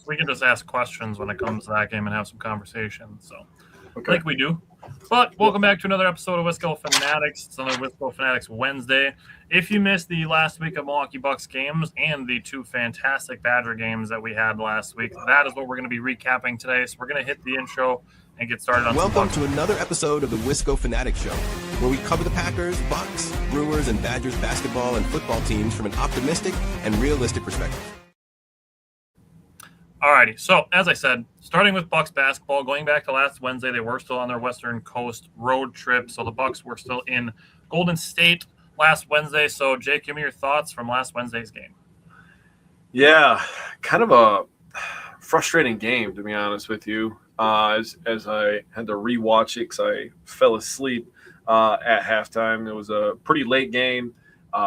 we can just ask questions when it comes to that game and have some conversation. So, Okay. like we do. But welcome back to another episode of Wisco Fanatics. It's another Wisco Fanatics Wednesday. If you missed the last week of Milwaukee Bucks games and the two fantastic Badger games that we had last week, that is what we're going to be recapping today. So we're going to hit the intro and get started on Welcome to another episode of the Wisco Fanatics Show, where we cover the Packers, Bucks, Brewers, and Badgers basketball and football teams from an optimistic and realistic perspective. Alrighty, so as I said, starting with Bucks basketball, going back to last Wednesday, they were still on their Western Coast road trip, so the Bucks were still in Golden State last Wednesday. So, Jake, give me your thoughts from last Wednesday's game. Yeah, kind of a frustrating game, to be honest with you. As I had to rewatch it because I fell asleep at halftime. It was a pretty late game.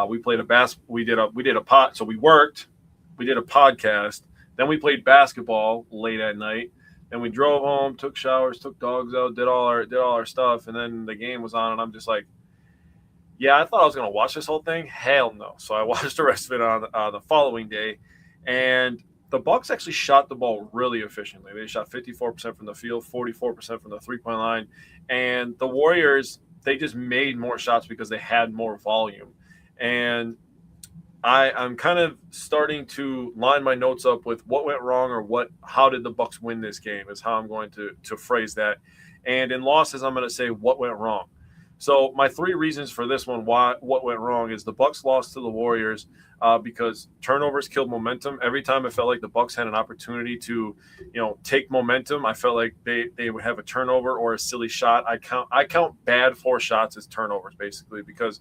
We played we did a pod, so we worked. We did a podcast. Then we played basketball late at night. Then we drove home, took showers, took dogs out, did all our stuff, and then the game was on, and I'm just like, yeah, I thought I was going to watch this whole thing. Hell no. So I watched the rest of it on the following day, and the Bucks actually shot the ball really efficiently. They shot 54% from the field, 44% from the three-point line, and the Warriors, they just made more shots because they had more volume. And I'm kind of starting to line my notes up with what went wrong or how did the Bucks win this game is how I'm going to phrase that. And in losses, I'm going to say what went wrong. So my three reasons for this one, what went wrong, is the Bucks lost to the Warriors because turnovers killed momentum. Every time I felt like the Bucks had an opportunity to, take momentum, I felt like they would have a turnover or a silly shot. I count bad forced shots as turnovers basically because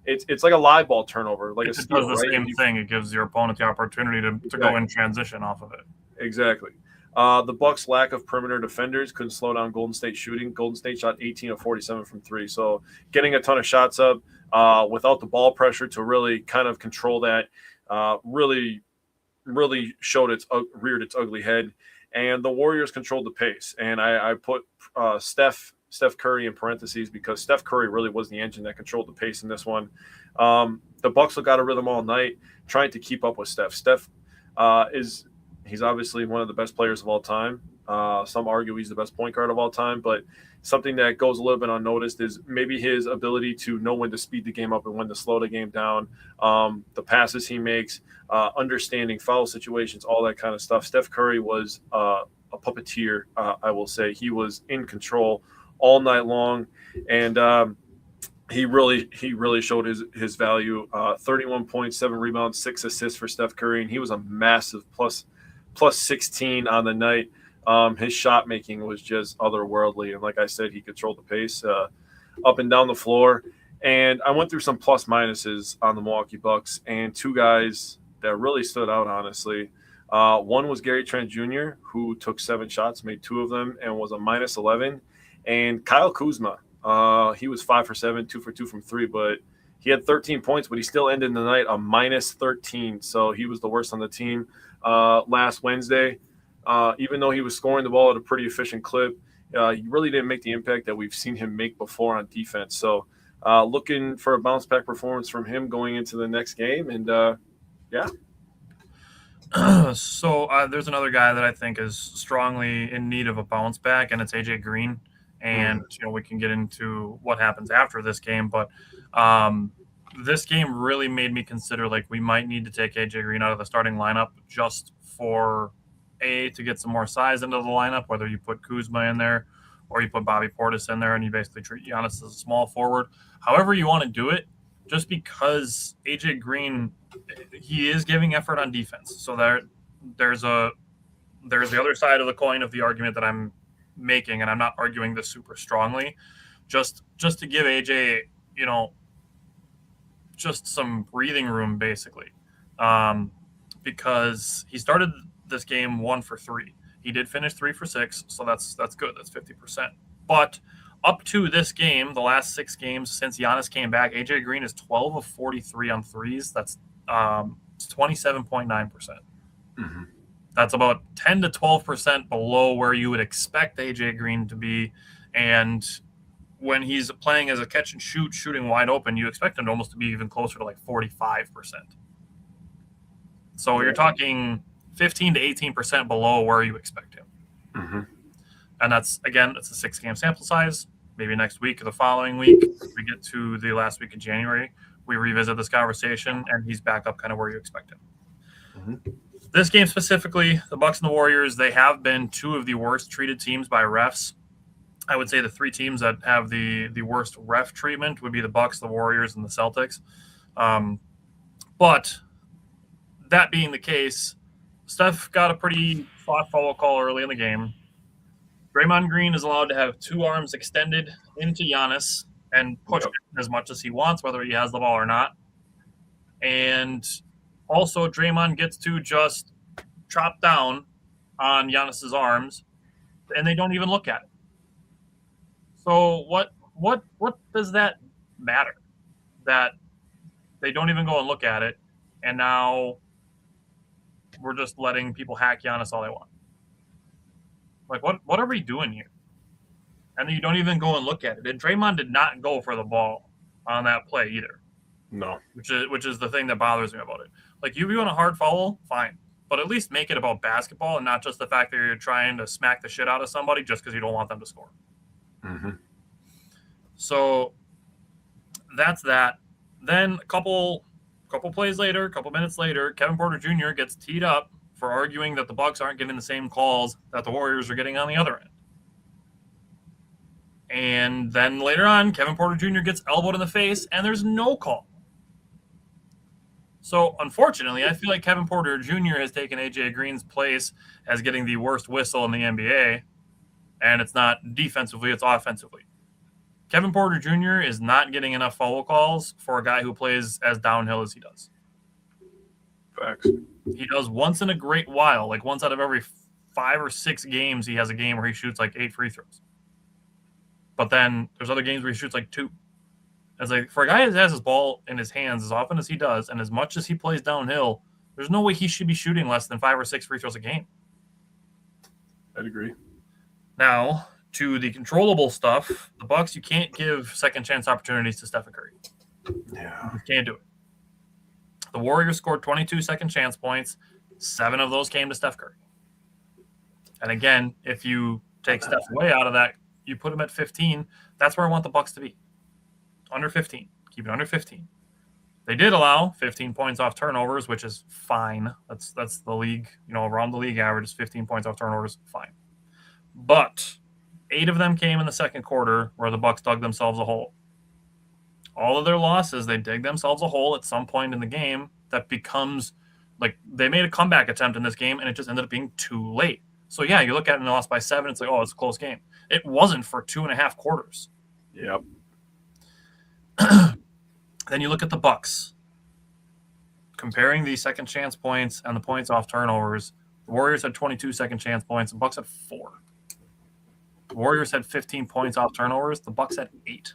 it's like a live ball turnover. Like it does the same thing. It gives your opponent the opportunity to go in transition off of it. Exactly. The Bucks' lack of perimeter defenders couldn't slow down Golden State shooting. Golden State shot 18 of 47 from three. So getting a ton of shots up without the ball pressure to really kind of control that really reared its ugly head. And the Warriors controlled the pace. And I put Steph Curry in parentheses because Steph Curry really was the engine that controlled the pace in this one. The Bucks look out of rhythm all night trying to keep up with Steph. Steph he's obviously one of the best players of all time. Some argue he's the best point guard of all time, but something that goes a little bit unnoticed is maybe his ability to know when to speed the game up and when to slow the game down, the passes he makes, understanding foul situations, all that kind of stuff. Steph Curry was a puppeteer, I will say. He was in control all night long, and he really showed his value. 31 points, 7 rebounds, 6 assists for Steph Curry, and he was a massive plus 16 on the night. His shot making was just otherworldly, and like I said, he controlled the pace up and down the floor. And I went through some plus minuses on the Milwaukee Bucks, and two guys that really stood out, honestly. One was Gary Trent Jr., who took 7 shots, made 2 of them, and was a minus 11. And Kyle Kuzma, he was 5 for 7, 2 for 2 from 3, but he had 13 points, but he still ended the night a minus 13. So he was the worst on the team last Wednesday. Even though he was scoring the ball at a pretty efficient clip, he really didn't make the impact that we've seen him make before on defense. So looking for a bounce back performance from him going into the next game. And yeah. So there's another guy that I think is strongly in need of a bounce back, and it's AJ Green. And, we can get into what happens after this game. But this game really made me consider, we might need to take AJ Green out of the starting lineup just for, to get some more size into the lineup, whether you put Kuzma in there or you put Bobby Portis in there and you basically treat Giannis as a small forward. However you want to do it, just because AJ Green, he is giving effort on defense. So there's the other side of the coin of the argument that I'm making, and I'm not arguing this super strongly, just to give AJ, just some breathing room, basically, because he started this game 1 for 3. He did finish 3 for 6, so that's good. That's 50%. But up to this game, the last 6 games since Giannis came back, AJ Green is 12 of 43 on threes. That's 27.9%. Mm-hmm. That's about 10 to 12% below where you would expect AJ Green to be. And when he's playing as a catch and shoot, shooting wide open, you expect him almost to be even closer to 45%. So you're talking 15 to 18% below where you expect him. Mm-hmm. And that's, again, it's a 6-game sample size. Maybe next week or the following week, we get to the last week of January, we revisit this conversation, and he's back up kind of where you expect him. Mm-hmm. This game specifically, the Bucks and the Warriors, they have been two of the worst treated teams by refs. I would say the three teams that have the worst ref treatment would be the Bucks, the Warriors, and the Celtics. But that being the case, Steph got a pretty soft foul call early in the game. Draymond Green is allowed to have two arms extended into Giannis and push it as much as he wants, whether he has the ball or not. And also, Draymond gets to just chop down on Giannis's arms, and they don't even look at it. So what does that matter? That they don't even go and look at it, and now we're just letting people hack Giannis all they want. Like, what are we doing here? And then you don't even go and look at it. And Draymond did not go for the ball on that play either. No. Which is the thing that bothers me about it. Like, you want a hard foul, fine. But at least make it about basketball and not just the fact that you're trying to smack the shit out of somebody just because you don't want them to score. Mm-hmm. So that's that. Then a couple plays later, a couple minutes later, Kevin Porter Jr. gets teed up for arguing that the Bucks aren't getting the same calls that the Warriors are getting on the other end. And then later on, Kevin Porter Jr. gets elbowed in the face, and there's no call. So, unfortunately, I feel like Kevin Porter Jr. has taken A.J. Green's place as getting the worst whistle in the NBA, and it's not defensively, it's offensively. Kevin Porter Jr. is not getting enough foul calls for a guy who plays as downhill as he does. Facts. He does once in a great while, like once out of every 5 or 6 games, he has a game where he shoots like 8 free throws. But then there's other games where he shoots like 2. It's like, for a guy that has his ball in his hands as often as he does, and as much as he plays downhill, there's no way he should be shooting less than 5 or 6 free throws a game. I'd agree. Now, to the controllable stuff, the Bucks, you can't give second chance opportunities to Stephen Curry. Yeah. You can't do it. The Warriors scored 22 second chance points. 7 of those came to Steph Curry. And again, if you take Steph away out of that, you put him at 15. That's where I want the Bucks to be. Under 15. Keep it under 15. They did allow 15 points off turnovers, which is fine. That's the league, around the league average is 15 points off turnovers, fine. But 8 of them came in the second quarter where the Bucks dug themselves a hole. All of their losses, they dig themselves a hole at some point in the game that becomes like they made a comeback attempt in this game and it just ended up being too late. So yeah, you look at it and they lost by 7. It's like, oh, it's a close game. It wasn't for 2.5 quarters. Yep. Then you look at the Bucks. Comparing the second chance points and the points off turnovers, the Warriors had 22 second chance points. The Bucks had 4. The Warriors had 15 points off turnovers. The Bucks had 8.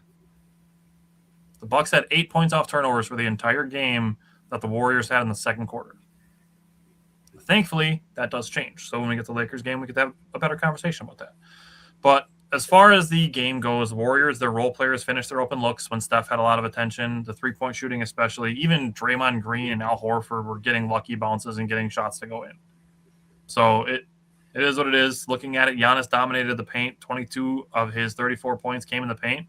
The Bucks had 8 points off turnovers for the entire game that the Warriors had in the second quarter. Thankfully, that does change. So when we get to the Lakers game, we could have a better conversation about that. But as far as the game goes, the Warriors, their role players finished their open looks when Steph had a lot of attention. The three-point shooting especially. Even Draymond Green and Al Horford were getting lucky bounces and getting shots to go in. So it is what it is. Looking at it, Giannis dominated the paint. 22 of his 34 points came in the paint.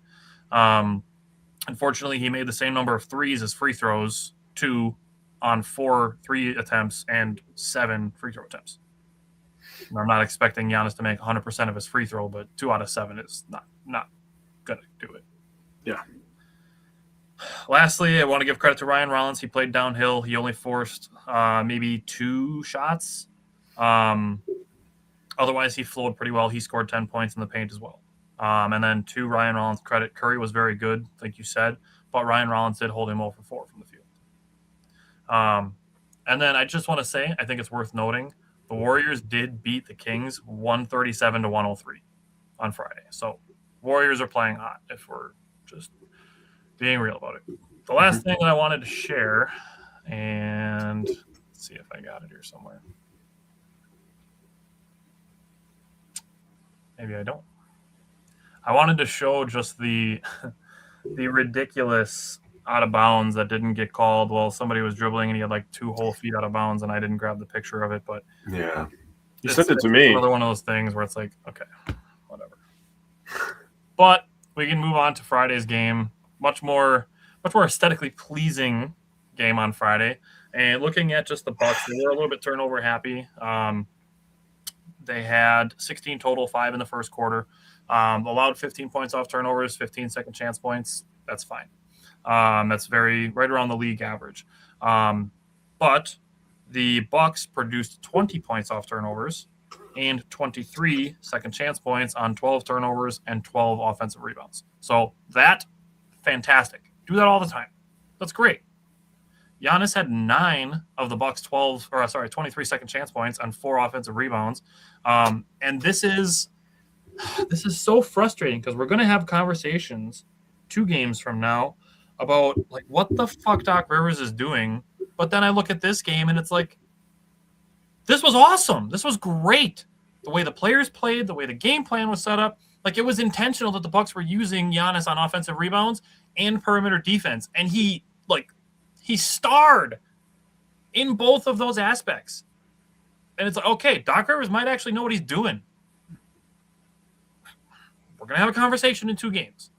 Unfortunately, he made the same number of threes as free throws, 2 on 4 3 attempts and 7 free throw attempts. And I'm not expecting Giannis to make 100% of his free throw, but 2 out of 7 is not going to do it. Yeah. Lastly, I want to give credit to Ryan Rollins. He played downhill. He only forced maybe 2 shots. Otherwise, he flowed pretty well. He scored 10 points in the paint as well. And then to Ryan Rollins' credit, Curry was very good, like you said, but Ryan Rollins did hold him 0 for 4 from the field. And then I just want to say, I think it's worth noting, the Warriors did beat the Kings 137-103 on Friday. So Warriors are playing hot if we're just being real about it. The last thing that I wanted to share, and let's see if I got it here somewhere. Maybe I don't. I wanted to show just the ridiculous out of bounds that didn't get called. Well, somebody was dribbling and he had like 2 whole feet out of bounds, and I didn't grab the picture of it. But Yeah. You sent it to me. Another one of those things where it's like, okay, whatever. But we can move on to Friday's game. Much more aesthetically pleasing game on Friday. And looking at just the Bucks, they were a little bit turnover happy. They had 16 total, 5 in the first quarter. Allowed 15 points off turnovers, 15 second chance points. That's fine. That's right around the league average. But the Bucks produced 20 points off turnovers and 23 second chance points on 12 turnovers and 12 offensive rebounds. So that, fantastic. Do that all the time. That's great. Giannis had 9 of the Bucks 23 second chance points on 4 offensive rebounds. And this is so frustrating because we're going to have conversations 2 games from now about like what the fuck Doc Rivers is doing. But then I look at this game and it's like, this was awesome. This was great. The way the players played, the way the game plan was set up, like it was intentional that the Bucks were using Giannis on offensive rebounds and perimeter defense. And he starred in both of those aspects. And it's like, okay, Doc Rivers might actually know what he's doing. We're going to have a conversation in 2 games.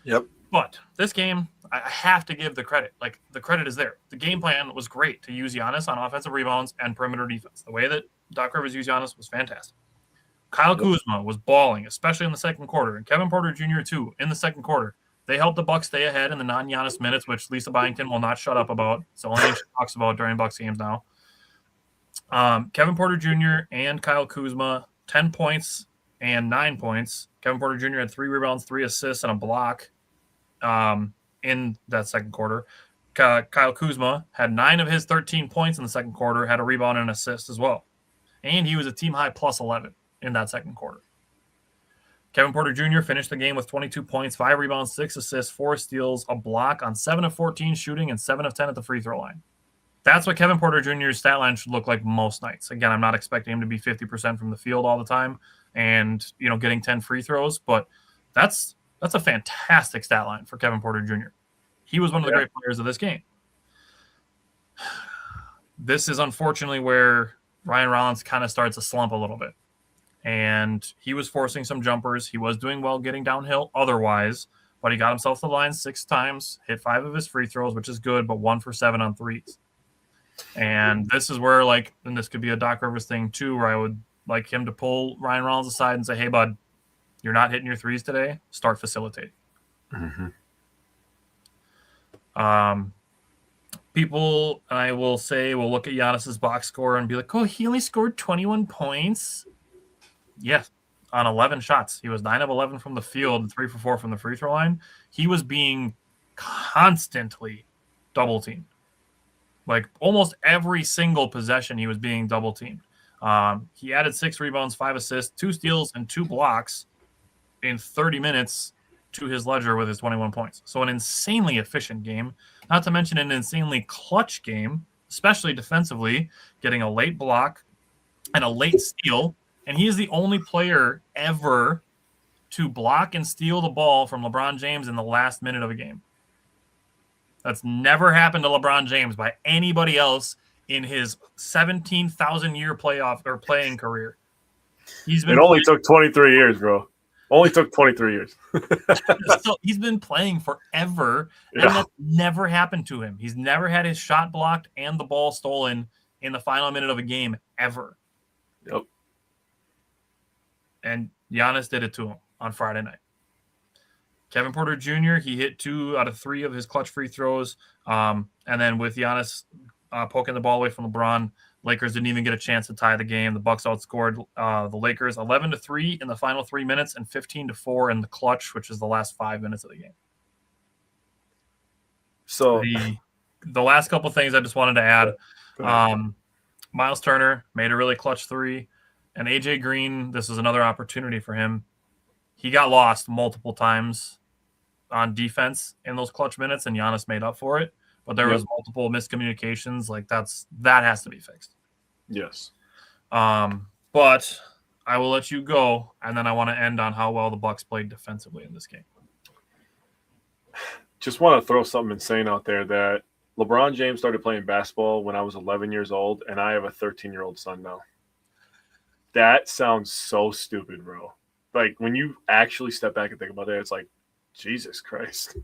Yep. But this game, I have to give the credit. Like, the credit is there. The game plan was great to use Giannis on offensive rebounds and perimeter defense. The way that Doc Rivers used Giannis was fantastic. Kyle Kuzma was balling, especially in the second quarter, and Kevin Porter Jr. too in the second quarter. They helped the Bucks stay ahead in the non-Giannis minutes, which Lisa Byington will not shut up about. It's the only thing she talks about during Bucks games now. Kevin Porter Jr. and Kyle Kuzma, 10 points and 9 points. Kevin Porter Jr. had 3 rebounds, 3 assists, and a block in that second quarter. Kyle Kuzma had 9 of his 13 points in the second quarter, had a rebound and an assist as well. And he was a team-high plus 11 in that second quarter. Kevin Porter Jr. finished the game with 22 points, 5 rebounds, 6 assists, 4 steals, a block on 7 of 14 shooting, and 7 of 10 at the free throw line. That's what Kevin Porter Jr.'s stat line should look like most nights. Again, I'm not expecting him to be 50% from the field all the time and, getting 10 free throws, but that's a fantastic stat line for Kevin Porter Jr. He was one of the great players of this game. This is unfortunately where Ryan Rollins kind of starts to slump a little bit. And he was forcing some jumpers. He was doing well getting downhill otherwise, but he got himself to the line 6 times, hit 5 of his free throws, which is good, but 1 for 7 on threes. And this is where, and this could be a Doc Rivers thing too, where I would like him to pull Ryan Rollins aside and say, hey, bud, you're not hitting your threes today. Start facilitating. Mm-hmm. People, and I will say, will look at Giannis's box score and be like, oh, he only scored 21 points. Yes, on 11 shots. He was 9 of 11 from the field and 3 for 4 from the free throw line. He was being constantly double teamed. Like almost every single possession, he was being double teamed. He added 6 rebounds, 5 assists, 2 steals, and 2 blocks in 30 minutes to his ledger with his 21 points. So an insanely efficient game, not to mention an insanely clutch game, especially defensively, getting a late block and a late steal. And he is the only player ever to block and steal the ball from LeBron James in the last minute of a game. That's never happened to LeBron James by anybody else in his 17,000-year playing career. It only took 23 years, bro. Only took 23 years. So he's been playing forever, and that never happened to him. He's never had his shot blocked and the ball stolen in the final minute of a game ever. Yep. And Giannis did it to him on Friday night. Kevin Porter Jr., he hit 2 out of 3 of his clutch free throws. And then with Giannis poking the ball away from LeBron, Lakers didn't even get a chance to tie the game. The Bucks outscored the Lakers 11-3 in the final 3 minutes and 15-4 in the clutch, which is the last 5 minutes of the game. So the last couple things I just wanted to add. Miles Turner made a really clutch 3. And AJ Green, this is another opportunity for him. He got lost multiple times on defense in those clutch minutes, and Giannis made up for it. But there was multiple miscommunications. That has to be fixed. Yes. But I will let you go, and then I want to end on how well the Bucks played defensively in this game. Just want to throw something insane out there that LeBron James started playing basketball when I was 11 years old, and I have a 13-year-old son now. That sounds so stupid, bro. Like, when you actually step back and think about it, it's like, Jesus Christ.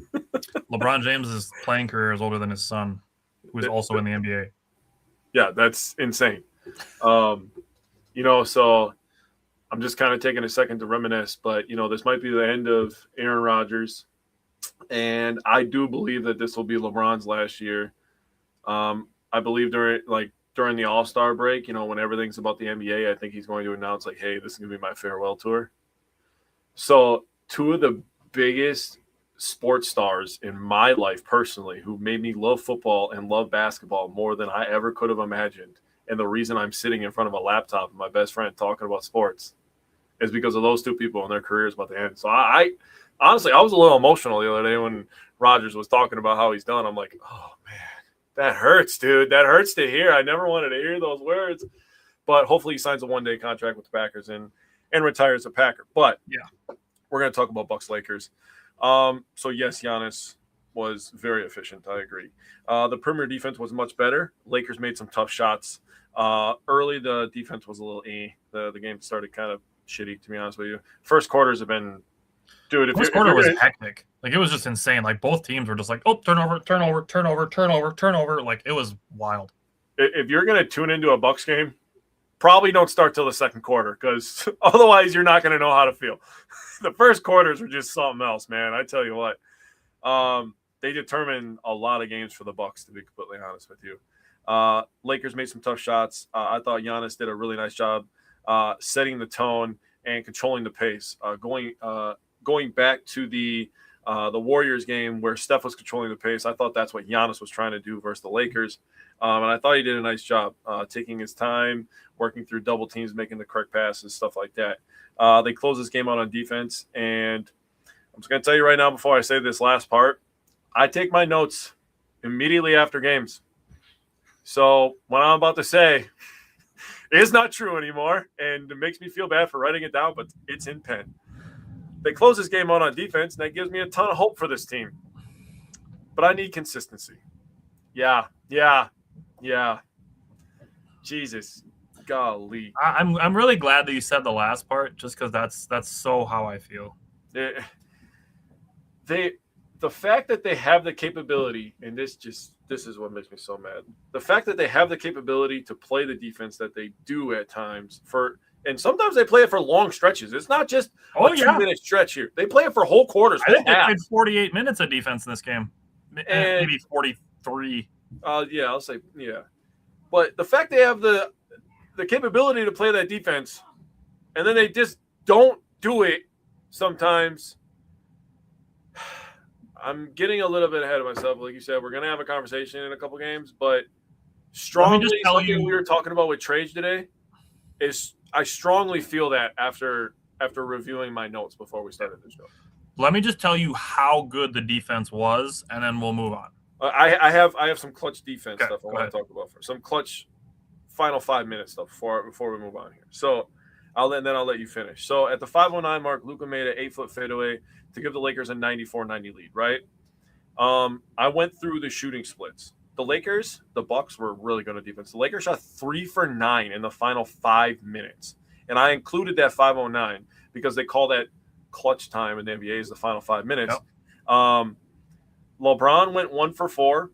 LeBron James's playing career is older than his son, who is also in the NBA. Yeah, that's insane. So I'm just kind of taking a second to reminisce, but, this might be the end of Aaron Rodgers. And I do believe that this will be LeBron's last year. I believe during the All-Star break, when everything's about the NBA, I think he's going to announce, like, hey, this is going to be my farewell tour. So two of the biggest sports stars in my life personally who made me love football and love basketball more than I ever could have imagined. And the reason I'm sitting in front of a laptop with my best friend talking about sports is because of those two people and their careers about to end. So I honestly, I was a little emotional the other day when Rodgers was talking about how he's done. I'm like, oh, man, that hurts, dude. That hurts to hear. I never wanted to hear those words. But hopefully he signs a one-day contract with the Packers and retires a Packer. But yeah, we're going to talk about Bucks-Lakers. So, yes, Giannis was very efficient. I agree. The perimeter defense was much better. Lakers made some tough shots. Early, the defense was a little The game started kind of shitty, to be honest with you. First quarters have been – dude, first quarter was hectic. Like, it was just insane. Like, both teams were just like, oh, turnover. Like, it was wild. If you're going to tune into a Bucks game, probably don't start till the second quarter because otherwise you're not going to know how to feel. The first quarters were just something else, man. I tell you what. They determined a lot of games for the Bucks, to be completely honest with you. Lakers made some tough shots. I thought Giannis did a really nice job setting the tone and controlling the pace. Going back to the Warriors game where Steph was controlling the pace, I thought that's what Giannis was trying to do versus the Lakers. And I thought he did a nice job taking his time, working through double teams, making the correct passes, stuff like that. They closed this game out on defense. And I'm just going to tell you right now before I say this last part, I take my notes immediately after games. So what I'm about to say is not true anymore, and it makes me feel bad for writing it down, but it's in pen. They close this game out on defense, and that gives me a ton of hope for this team. But I need consistency. Yeah. Jesus, golly. I'm really glad that you said the last part, just because that's so how I feel. The fact that they have the capability, and this is what makes me so mad. The fact that they have the capability to play the defense that they do at times and sometimes they play it for long stretches. It's not just a 2-minute stretch here. They play it for whole quarters. I think they played 48 minutes of defense in this game. Maybe 43. I'll say, yeah. But the fact they have the capability to play that defense, and then they just don't do it sometimes. I'm getting a little bit ahead of myself. Like you said, we're going to have a conversation in a couple games, but strongly something we were talking about with trades today is I strongly feel that after reviewing my notes before we started the show. Let me just tell you how good the defense was, and then we'll move on. I have some clutch defense stuff I want to talk about first. Some clutch final 5-minute stuff before we move on here. So I'll let you finish. So at the 5:09 mark, Luka made an 8-foot fadeaway to give the Lakers a 94-90 lead, right? I went through the shooting splits. The Bucks were really good at defense. The Lakers shot 3 for 9 in the final 5 minutes. And I included that 5:09 because they call that clutch time in the NBA is the final 5 minutes. Yep. LeBron went 1 for 4.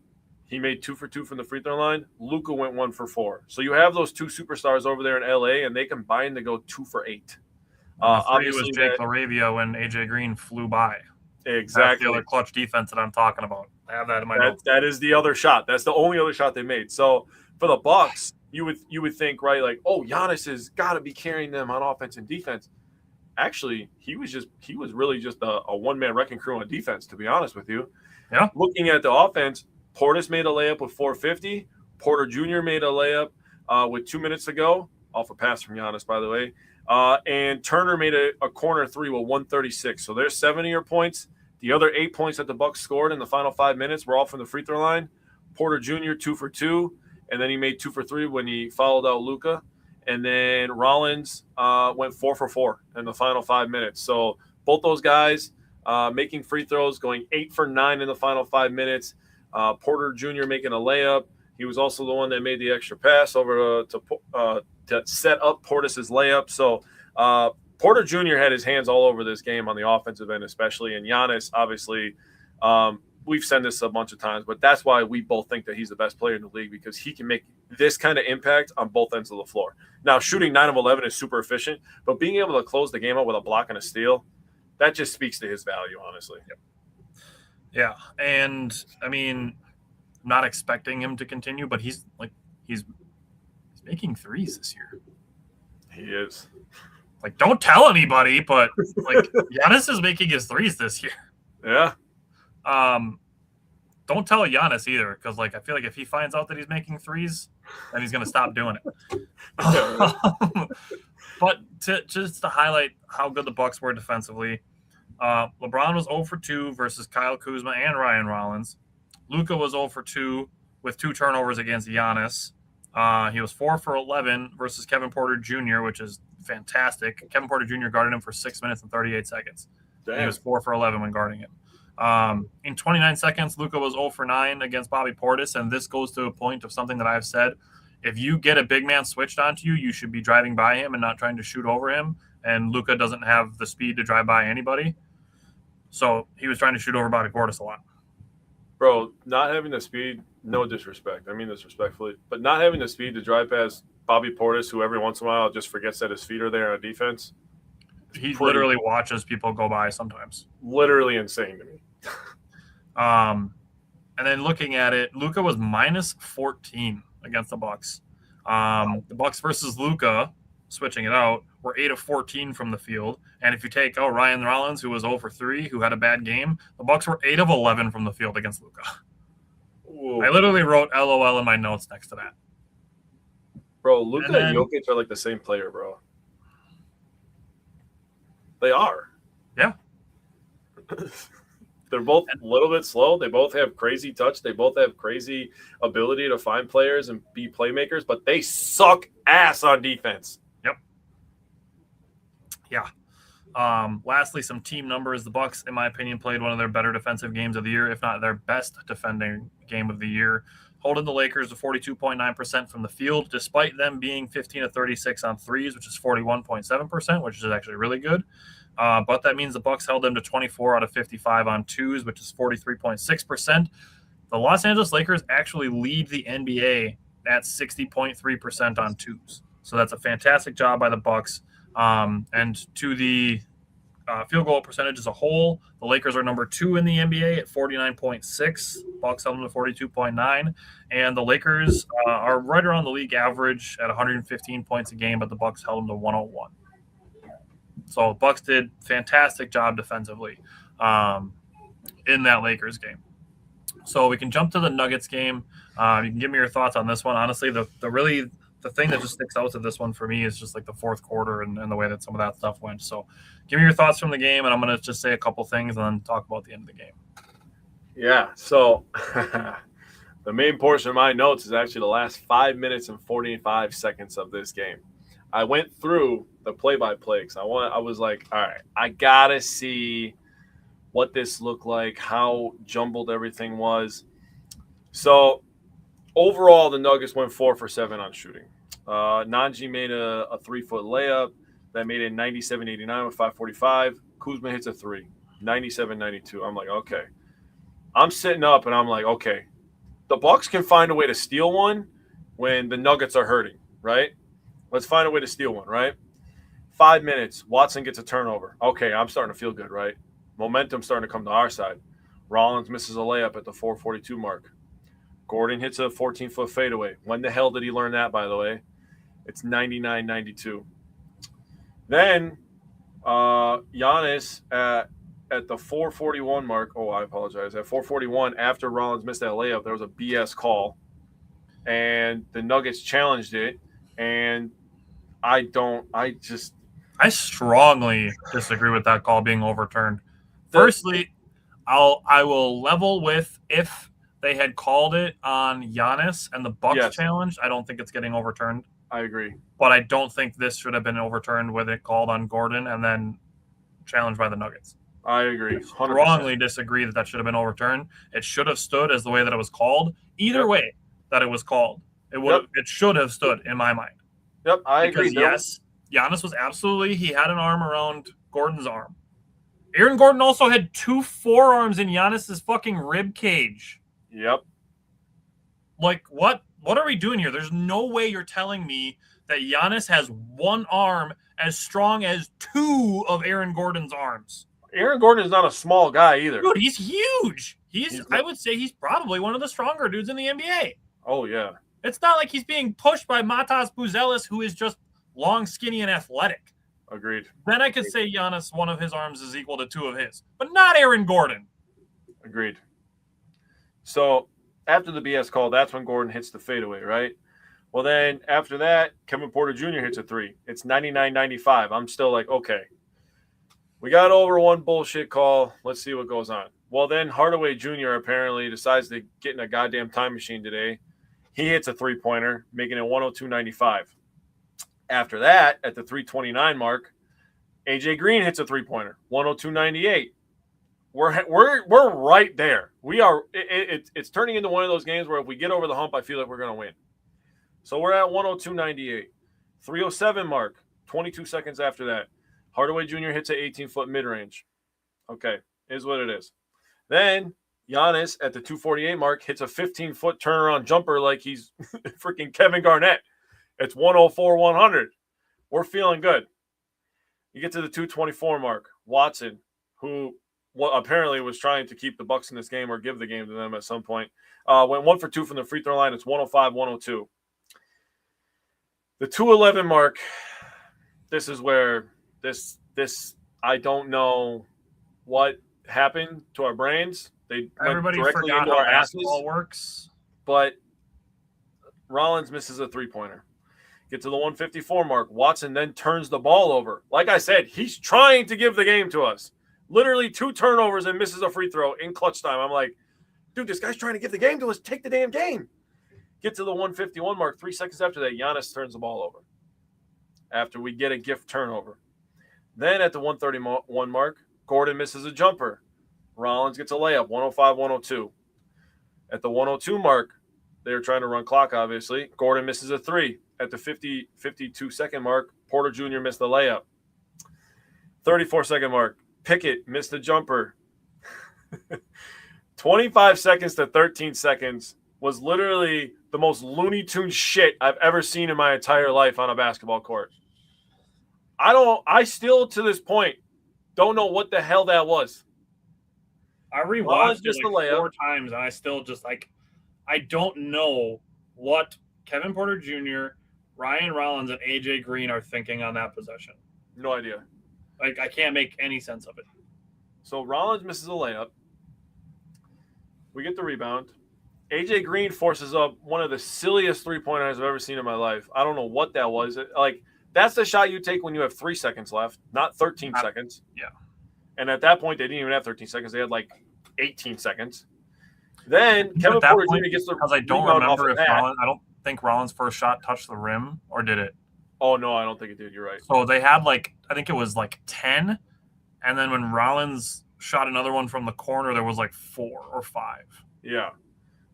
He made 2 for 2 from the free throw line. Luka went 1 for 4. So you have those two superstars over there in LA, and they combined to go 2 for 8. Obviously, it was Jake LaRavia when AJ Green flew by. Exactly. That's the other clutch defense that I'm talking about. I have that in my notes. That is the other shot. That's the only other shot they made. So for the Bucks, you would think, right, like, oh, Giannis has got to be carrying them on offense and defense. Actually, he was really just a one-man wrecking crew on defense, to be honest with you. Yeah. Looking at the offense, Portis made a layup with 4:50. Porter Jr. made a layup with 2 minutes to go, off a pass from Giannis, by the way. And Turner made a corner 3 with 1:36. So there's 7 of your points. The other 8 points that the Bucks scored in the final 5 minutes were all from the free throw line. Porter Jr. 2 for 2, and then he made 2 for 3 when he fouled out Luka. And then Rollins went 4 for 4 in the final 5 minutes. So both those guys making free throws, going 8 for 9 in the final 5 minutes. Porter Jr. making a layup. He was also the one that made the extra pass over to set up Portis's layup. So Porter Jr. had his hands all over this game on the offensive end, especially. And Giannis, obviously, we've said this a bunch of times, but that's why we both think that he's the best player in the league, because he can make this kind of impact on both ends of the floor. Now, shooting 9 of 11 is super efficient, but being able to close the game out with a block and a steal, that just speaks to his value, honestly. Yeah, and I mean, I'm not expecting him to continue, but he's making threes this year. He is. Like, don't tell anybody, but like Giannis is making his threes this year. Yeah. Don't tell Giannis either, because like I feel like if he finds out that he's making threes, then he's gonna stop doing it. But just to highlight how good the Bucks were defensively, LeBron was 0 for 2 versus Kyle Kuzma and Ryan Rollins. Luka was 0 for 2 with 2 turnovers against Giannis. He was 4 for 11 versus Kevin Porter Jr., which is fantastic. Kevin Porter Jr. guarded him for 6 minutes and 38 seconds. He was 4 for 11 when guarding him. In 29 seconds, Luka was 0 for 9 against Bobby Portis, and this goes to a point of something that I've said. If you get a big man switched onto you, you should be driving by him and not trying to shoot over him, and Luka doesn't have the speed to drive by anybody. So he was trying to shoot over Bobby Portis a lot. Bro, not having the speed, no disrespect. I mean this respectfully, but not having the speed to drive past Bobby Portis, who every once in a while just forgets that his feet are there on defense. He literally watches people go by sometimes. Literally insane to me. And then looking at it, Luka was minus 14 against the Bucks. The Bucks versus Luka, switching it out, were 8 of 14 from the field. And if you take out Ryan Rollins, who was 0 for 3, who had a bad game, the Bucks were 8 of 11 from the field against Luka. I literally wrote LOL in my notes next to that. Bro, Luka and Jokic are like the same player, bro. They are. Yeah. They're both a little bit slow. They both have crazy touch. They both have crazy ability to find players and be playmakers, but they suck ass on defense. Yep. Yeah. Lastly, some team numbers. The Bucks, in my opinion, played one of their better defensive games of the year, if not their best defending game of the year, holding the Lakers to 42.9% from the field, despite them being 15 of 36 on threes, which is 41.7%, which is actually really good. But that means the Bucks held them to 24 out of 55 on twos, which is 43.6%. The Los Angeles Lakers actually lead the NBA at 60.3% on twos. So that's a fantastic job by the Bucks. And to the field goal percentage as a whole, the Lakers are number 2 in the NBA at 49.6. Bucks held them to 42.9. And the Lakers are right around the league average at 115 points a game, but the Bucks held them to 101. So the Bucks did fantastic job defensively in that Lakers game. So we can jump to the Nuggets game. You can give me your thoughts on this one. Honestly, the thing that just sticks out to this one for me is just like the fourth quarter and the way that some of that stuff went. So give me your thoughts from the game, and I'm going to just say a couple things and then talk about the end of the game. Yeah, so the main portion of my notes is actually the last 5 minutes and 45 seconds of this game. I went through the play-by-play because I was like, all right, I got to see what this looked like, how jumbled everything was. So overall, the Nuggets went 4 for 7 on shooting. Nanji made a 3-foot layup that made it 97-89 with 5:45. Kuzma hits a 3, 97-92. I'm like, okay. I'm sitting up, and I'm like, okay, the Bucks can find a way to steal one when the Nuggets are hurting, right? Let's find a way to steal one, right? 5 minutes, Watson gets a turnover. Okay, I'm starting to feel good, right? Momentum's starting to come to our side. Rollins misses a layup at the 4:42 mark. Gordon hits a 14-foot fadeaway. When the hell did he learn that, by the way? It's 99-92. Then Giannis at the 4:41 mark. Oh, I apologize. At 4:41, after Rollins missed that layup, there was a BS call. And the Nuggets challenged it. And I strongly disagree with that call being overturned. Firstly, I will level with if they had called it on Giannis and the Bucks challenged, I don't think it's getting overturned. I agree. But I don't think this should have been overturned with it called on Gordon and then challenged by the Nuggets. I agree. 100%. Strongly disagree that should have been overturned. It should have stood as the way that it was called. Either way that it was called, it should have stood in my mind. Yep, I agree. Yes, Giannis was absolutely, he had an arm around Gordon's arm. Aaron Gordon also had 2 forearms in Giannis's fucking rib cage. Yep. Like, what are we doing here? There's no way you're telling me that Giannis has one arm as strong as 2 of Aaron Gordon's arms. Aaron Gordon is not a small guy either. Dude, he's huge. I would say he's probably one of the stronger dudes in the NBA. Oh, yeah. It's not like he's being pushed by Matas Buzelis, who is just long, skinny, and athletic. Agreed. Then I could say Giannis, one of his arms is equal to 2 of his, but not Aaron Gordon. Agreed. So after the BS call, that's when Gordon hits the fadeaway, right? Well, then after that, Kevin Porter Jr. hits a 3. It's 99-95. I'm still like, okay, we got over one bullshit call. Let's see what goes on. Well, then Hardaway Jr. apparently decides to get in a goddamn time machine today. He hits a 3-pointer, making it 102-95. After that, at the 3:29 mark, AJ Green hits a 3-pointer, 102-98. We're right there. We are. It's turning into one of those games where if we get over the hump, I feel like we're going to win. So we're at 102-98. 3:07 mark, 22 seconds after that, Hardaway Jr. hits an 18-foot mid-range. Okay, is what it is. Then Giannis at the 2:48 mark hits a 15-foot turnaround jumper like he's freaking Kevin Garnett. It's 104-100. We're feeling good. You get to the 2:24 mark. Watson, who apparently was trying to keep the Bucks in this game or give the game to them at some point, went 1 for 2 from the free throw line. It's 105-102. The 2:11 mark, this is where this I don't know what happened to our brains. They Everybody went directly forgot into how our asses. basketball works. But Rollins misses a 3-pointer. Get to the 154 mark. Watson then turns the ball over. Like I said, he's trying to give the game to us. Literally 2 turnovers and misses a free throw in clutch time. I'm like, dude, this guy's trying to give the game to us. Take the damn game. Get to the 151 mark. 3 seconds after that, Giannis turns the ball over. After we get a gift turnover. Then at the 131 mark, Gordon misses a jumper. Rollins gets a layup, 105-102. At the 102 mark, they're trying to run clock, obviously. Gordon misses a 3. At the 52-second mark, Porter Jr. missed the layup. 34-second mark, Pickett missed the jumper. 25 seconds to 13 seconds was literally the most Looney Tunes shit I've ever seen in my entire life on a basketball court. I still, to this point, don't know what the hell that was. I rewatched it like 4 times, and I still just, like, I don't know what Kevin Porter Jr., Ryan Rollins, and AJ Green are thinking on that possession. No idea. Like, I can't make any sense of it. So Rollins misses a layup. We get the rebound. AJ Green forces up one of the silliest 3-pointers I've ever seen in my life. I don't know what that was. That's the shot you take when you have 3 seconds left, not 13 seconds. Yeah. And at that point, they didn't even have 13 seconds. They had like 18 seconds. Then Kevin Porter Jr. gets the because I don't remember if Rollins, I don't think Rollins' first shot touched the rim, or did it? Oh, no, I don't think it did. You're right. So they had I think it was 10, and then when Rollins shot another one from the corner, there was 4 or 5. Yeah.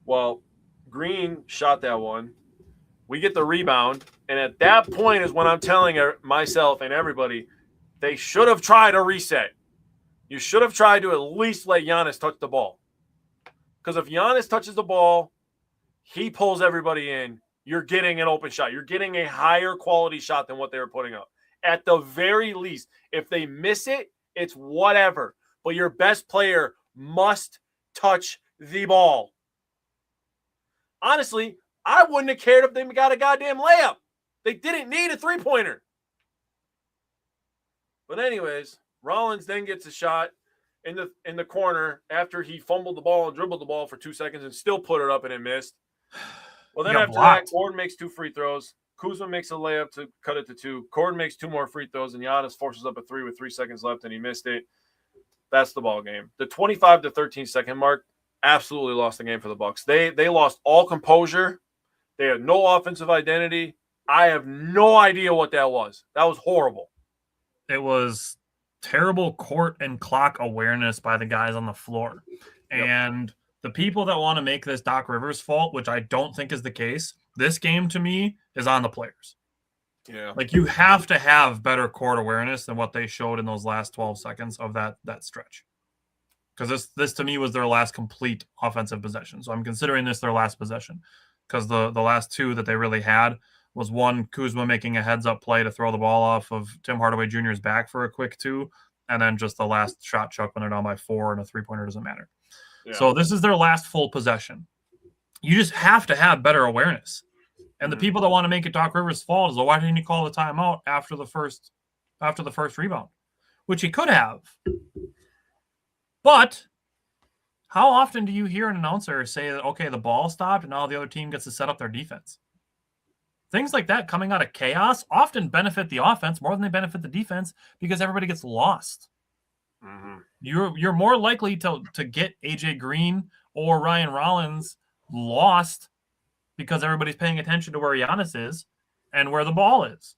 Well, Green shot that one. We get the rebound, and at that point is when I'm telling myself and everybody, they should have tried a reset. You should have tried to at least let Giannis touch the ball. Because if Giannis touches the ball, he pulls everybody in, you're getting an open shot. You're getting a higher quality shot than what they were putting up. At the very least, if they miss it, it's whatever. But your best player must touch the ball. Honestly, I wouldn't have cared if they got a goddamn layup. They didn't need a 3-pointer. But anyways, Rollins then gets a shot in the corner after he fumbled the ball and dribbled the ball for 2 seconds and still put it up and it missed. Well, then after that, Gordon makes 2 free throws. Kuzma makes a layup to cut it to 2. Gordon makes 2 more free throws, and Giannis forces up a 3 with 3 seconds left, and he missed it. That's the ball game. The 25 to 13 second mark absolutely lost the game for the Bucks. They lost all composure. They had no offensive identity. I have no idea what that was. That was horrible. It was terrible court and clock awareness by the guys on the floor. Yep. And the people that want to make this Doc Rivers fault, which I don't think is the case, this game to me is on the players. Yeah. Like, you have to have better court awareness than what they showed in those last 12 seconds of that stretch. Because this to me was their last complete offensive possession. So I'm considering this their last possession. Because the last two that they really had was one, Kuzma making a heads-up play to throw the ball off of Tim Hardaway Jr.'s back for a quick two, and then just the last shot chuck when they're down by 4 and a three-pointer doesn't matter. Yeah. So this is their last full possession. You just have to have better awareness. And the people that want to make it Doc Rivers' fault is, well, why didn't he call the timeout after the first rebound? Which he could have. But how often do you hear an announcer say that, okay, the ball stopped and now the other team gets to set up their defense? Things like that coming out of chaos often benefit the offense more than they benefit the defense because everybody gets lost. Mm-hmm. You're more likely to get AJ Green or Ryan Rollins lost because everybody's paying attention to where Giannis is and where the ball is.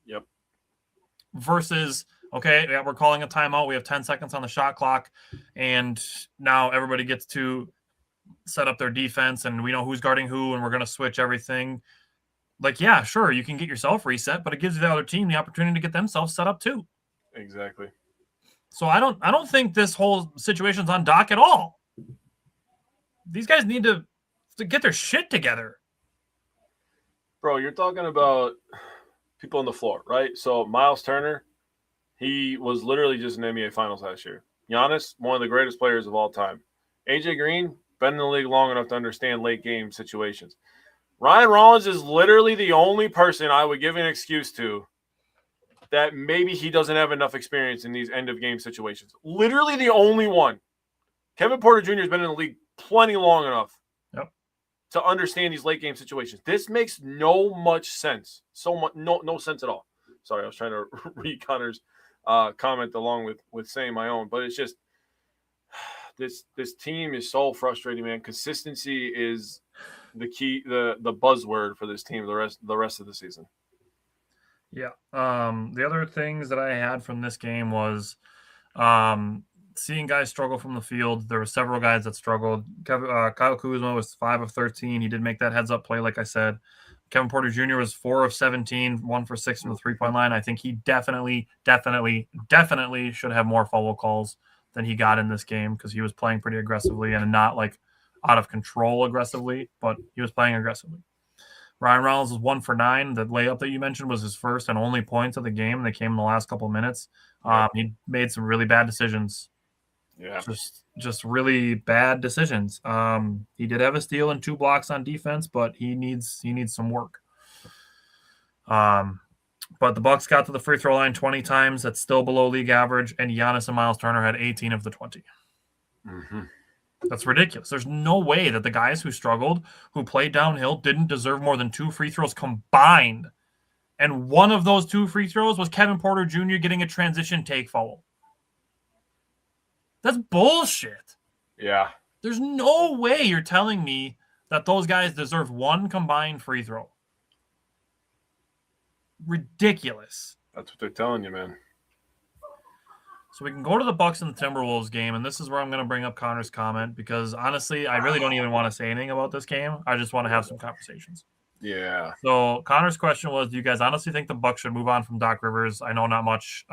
Yep. Versus, okay, yeah, we're calling a timeout. We have 10 seconds on the shot clock, and now everybody gets to set up their defense, and we know who's guarding who, and we're going to switch everything. Like, yeah, sure, you can get yourself reset, but it gives the other team the opportunity to get themselves set up too. Exactly. So I don't think this whole situation's on Doc at all. These guys need to get their shit together. Bro, you're talking about people on the floor, right? So Miles Turner, he was literally just in the NBA Finals last year. Giannis, one of the greatest players of all time. AJ Green, been in the league long enough to understand late game situations. Ryan Rollins is literally the only person I would give an excuse to that maybe he doesn't have enough experience in these end-of-game situations. Literally the only one. Kevin Porter Jr. has been in the league plenty long enough to understand these late-game situations. This makes no sense. No sense at all. Sorry, I was trying to read Connor's comment along with saying my own, but it's just this team is so frustrating, man. Consistency is the key, the buzzword for this team the rest of the season. Yeah. The other things that I had from this game was seeing guys struggle from the field. There were several guys that struggled. Kyle Kuzma was 5 of 13. He did make that heads-up play, like I said. Kevin Porter Jr. was 4 of 17, 1 for 6 from the three-point line. I think he definitely should have more foul calls than he got in this game because he was playing pretty aggressively and not like out of control aggressively, but he was playing aggressively. Ryan Reynolds was 1 for 9. The layup that you mentioned was his first and only points of the game, and they came in the last couple of minutes. He made some really bad decisions. Yeah, just really bad decisions. He did have a steal and 2 blocks on defense, but he needs some work. But the Bucks got to the free throw line 20 times. That's still below league average, and Giannis and Miles Turner had 18 of the 20. Mm-hmm. That's ridiculous. There's no way that the guys who struggled, who played downhill, didn't deserve more than 2 free throws combined. And one of those 2 free throws was Kevin Porter Jr. getting a transition take foul. That's bullshit. Yeah. There's no way you're telling me that those guys deserve 1 combined free throw. Ridiculous. That's what they're telling you, man. So we can go to the Bucks and the Timberwolves game, and this is where I'm going to bring up Connor's comment because, honestly, I really don't even want to say anything about this game. I just want to have some conversations. Yeah. So Connor's question was, do you guys honestly think the Bucks should move on from Doc Rivers? I know not much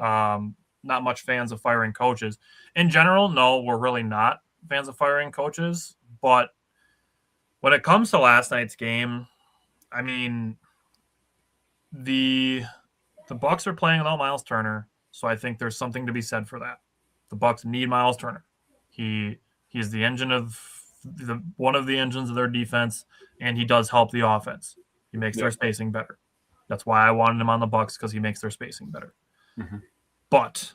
fans of firing coaches. In general, no, we're really not fans of firing coaches. But when it comes to last night's game, I mean, the Bucks are playing without Miles Turner. So I think there's something to be said for that. The Bucks need Miles Turner. He's the engine of one of the engines of their defense, and he does help the offense. He makes their spacing better. That's why I wanted him on the Bucks, because he makes their spacing better. Mm-hmm. But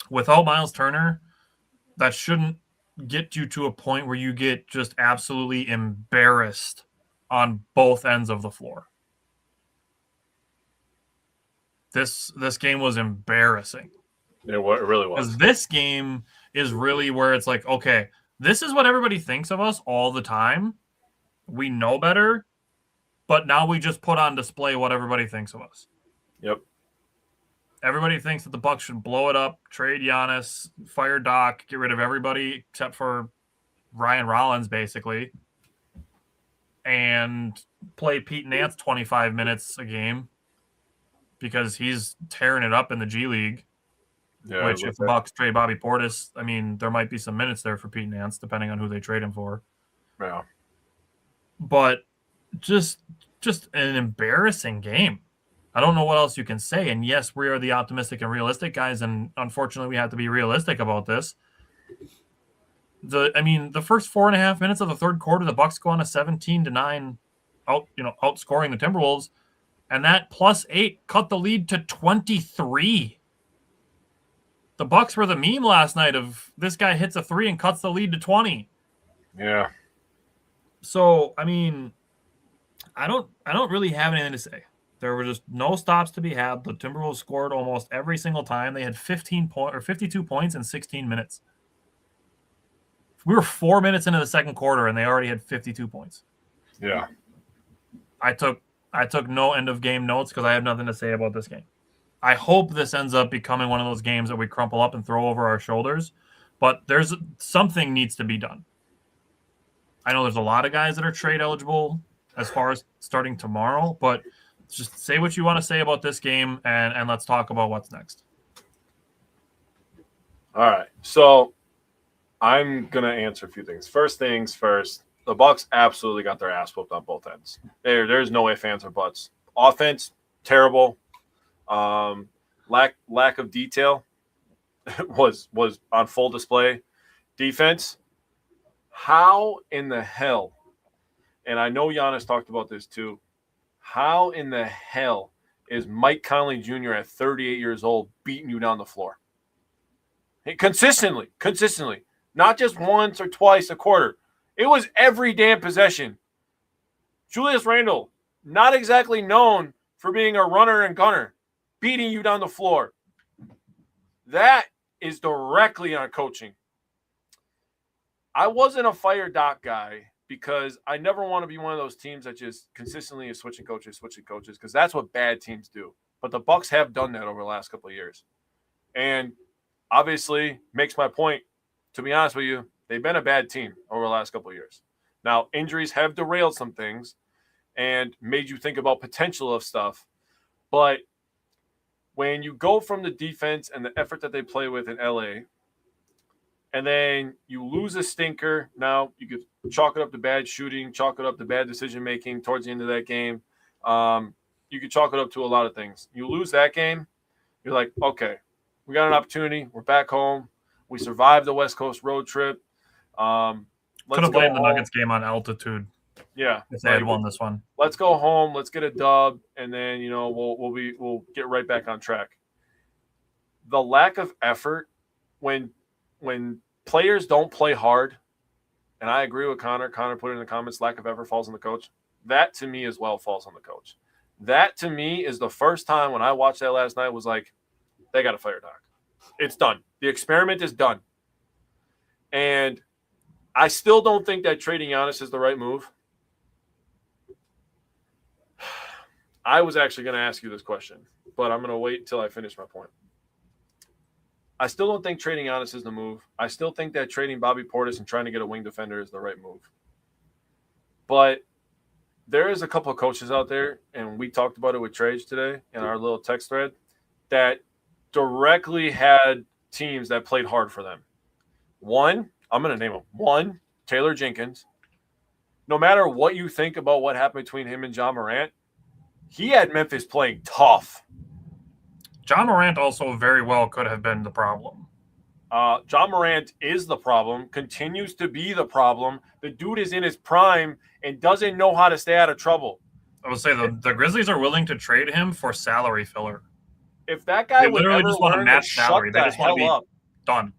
without Miles Turner, that shouldn't get you to a point where you get just absolutely embarrassed on both ends of the floor. This game was embarrassing. It really was. Because this game is really where it's like, okay, this is what everybody thinks of us all the time. We know better, but now we just put on display what everybody thinks of us. Yep. Everybody thinks that the Bucks should blow it up, trade Giannis, fire Doc, get rid of everybody except for Ryan Rollins, basically, and play Pete Nance 25 minutes a game because he's tearing it up in the G League. Yeah, Which, if the Bucks trade Bobby Portis, I mean, there might be some minutes there for Pete Nance, depending on who they trade him for. Yeah. But just an embarrassing game. I don't know what else you can say. And yes, we are the optimistic and realistic guys, and unfortunately, we have to be realistic about this. The first 4.5 minutes of the third quarter, the Bucks go on a 17-9, outscoring the Timberwolves, and that +8 cut the lead to 23. The Bucks were the meme last night of this guy hits a 3 and cuts the lead to 20. Yeah. So, I mean, I don't really have anything to say. There were just no stops to be had. The Timberwolves scored almost every single time. They had 52 points in 16 minutes. We were 4 minutes into the second quarter and they already had 52 points. Yeah. I took no end of game notes because I have nothing to say about this game. I hope this ends up becoming one of those games that we crumple up and throw over our shoulders, but there's something needs to be done. I know there's a lot of guys that are trade eligible as far as starting tomorrow, but just say what you want to say about this game and let's talk about what's next. All right. So I'm going to answer a few things. First things first, the Bucks absolutely got their ass whooped on both ends. There's no ifs, ands, or buts. Offense, terrible. Lack of detail was on full display. Defense, how in the hell, and I know Giannis talked about this too, how in the hell is Mike Conley Jr. at 38 years old beating you down the floor? Consistently, not just once or twice a quarter. It was every damn possession. Julius Randle, not exactly known for being a runner and gunner, beating you down the floor. That is directly on coaching. I wasn't a fire Doc guy because I never want to be one of those teams that just consistently is switching coaches, because that's what bad teams do. But the Bucks have done that over the last couple of years. And obviously makes my point, to be honest with you, they've been a bad team over the last couple of years. Now, injuries have derailed some things and made you think about potential of stuff. But when you go from the defense and the effort that they play with in LA, and then you lose a stinker, now you could chalk it up to bad shooting, chalk it up to bad decision-making towards the end of that game. You could chalk it up to a lot of things. You lose that game, you're like, okay, we got an opportunity. We're back home. We survived the West Coast road trip. Could have blamed the Nuggets game on altitude. Yeah, if they had won this one. Let's go home. Let's get a dub, and then we'll get right back on track. The lack of effort when players don't play hard, and I agree with Connor. Connor put it in the comments. Lack of effort falls on the coach. That to me as well falls on the coach. That to me is the first time when I watched that last night was like, they got to fire Doc. It's done. The experiment is done, and I still don't think that trading Giannis is the right move. I was actually going to ask you this question, but I'm going to wait until I finish my point. I still don't think trading Giannis is the move. I still think that trading Bobby Portis and trying to get a wing defender is the right move. But there is a couple of coaches out there, and we talked about it with Trage today in our little text thread, that directly had teams that played hard for them. One, I'm going to name him. One, Taylor Jenkins. No matter what you think about what happened between him and John Morant, he had Memphis playing tough. John Morant also very well could have been the problem. John Morant is the problem, continues to be the problem. The dude is in his prime and doesn't know how to stay out of trouble. I would say the Grizzlies are willing to trade him for salary filler. If that guy they would literally ever just want to match salary, they just want to be up, done.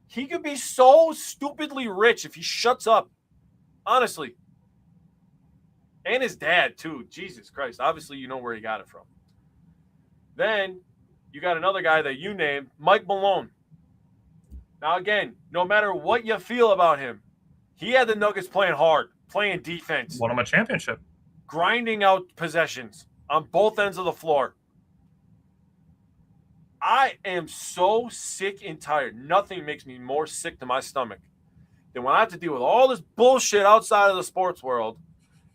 He could be so stupidly rich if he shuts up. Honestly. And his dad, too. Jesus Christ. Obviously, you know where he got it from. Then you got another guy that you named, Mike Malone. Now, again, no matter what you feel about him, he had the Nuggets playing hard, playing defense. Won him a championship. Grinding out possessions on both ends of the floor. I am so sick and tired. Nothing makes me more sick to my stomach than when I have to deal with all this bullshit outside of the sports world.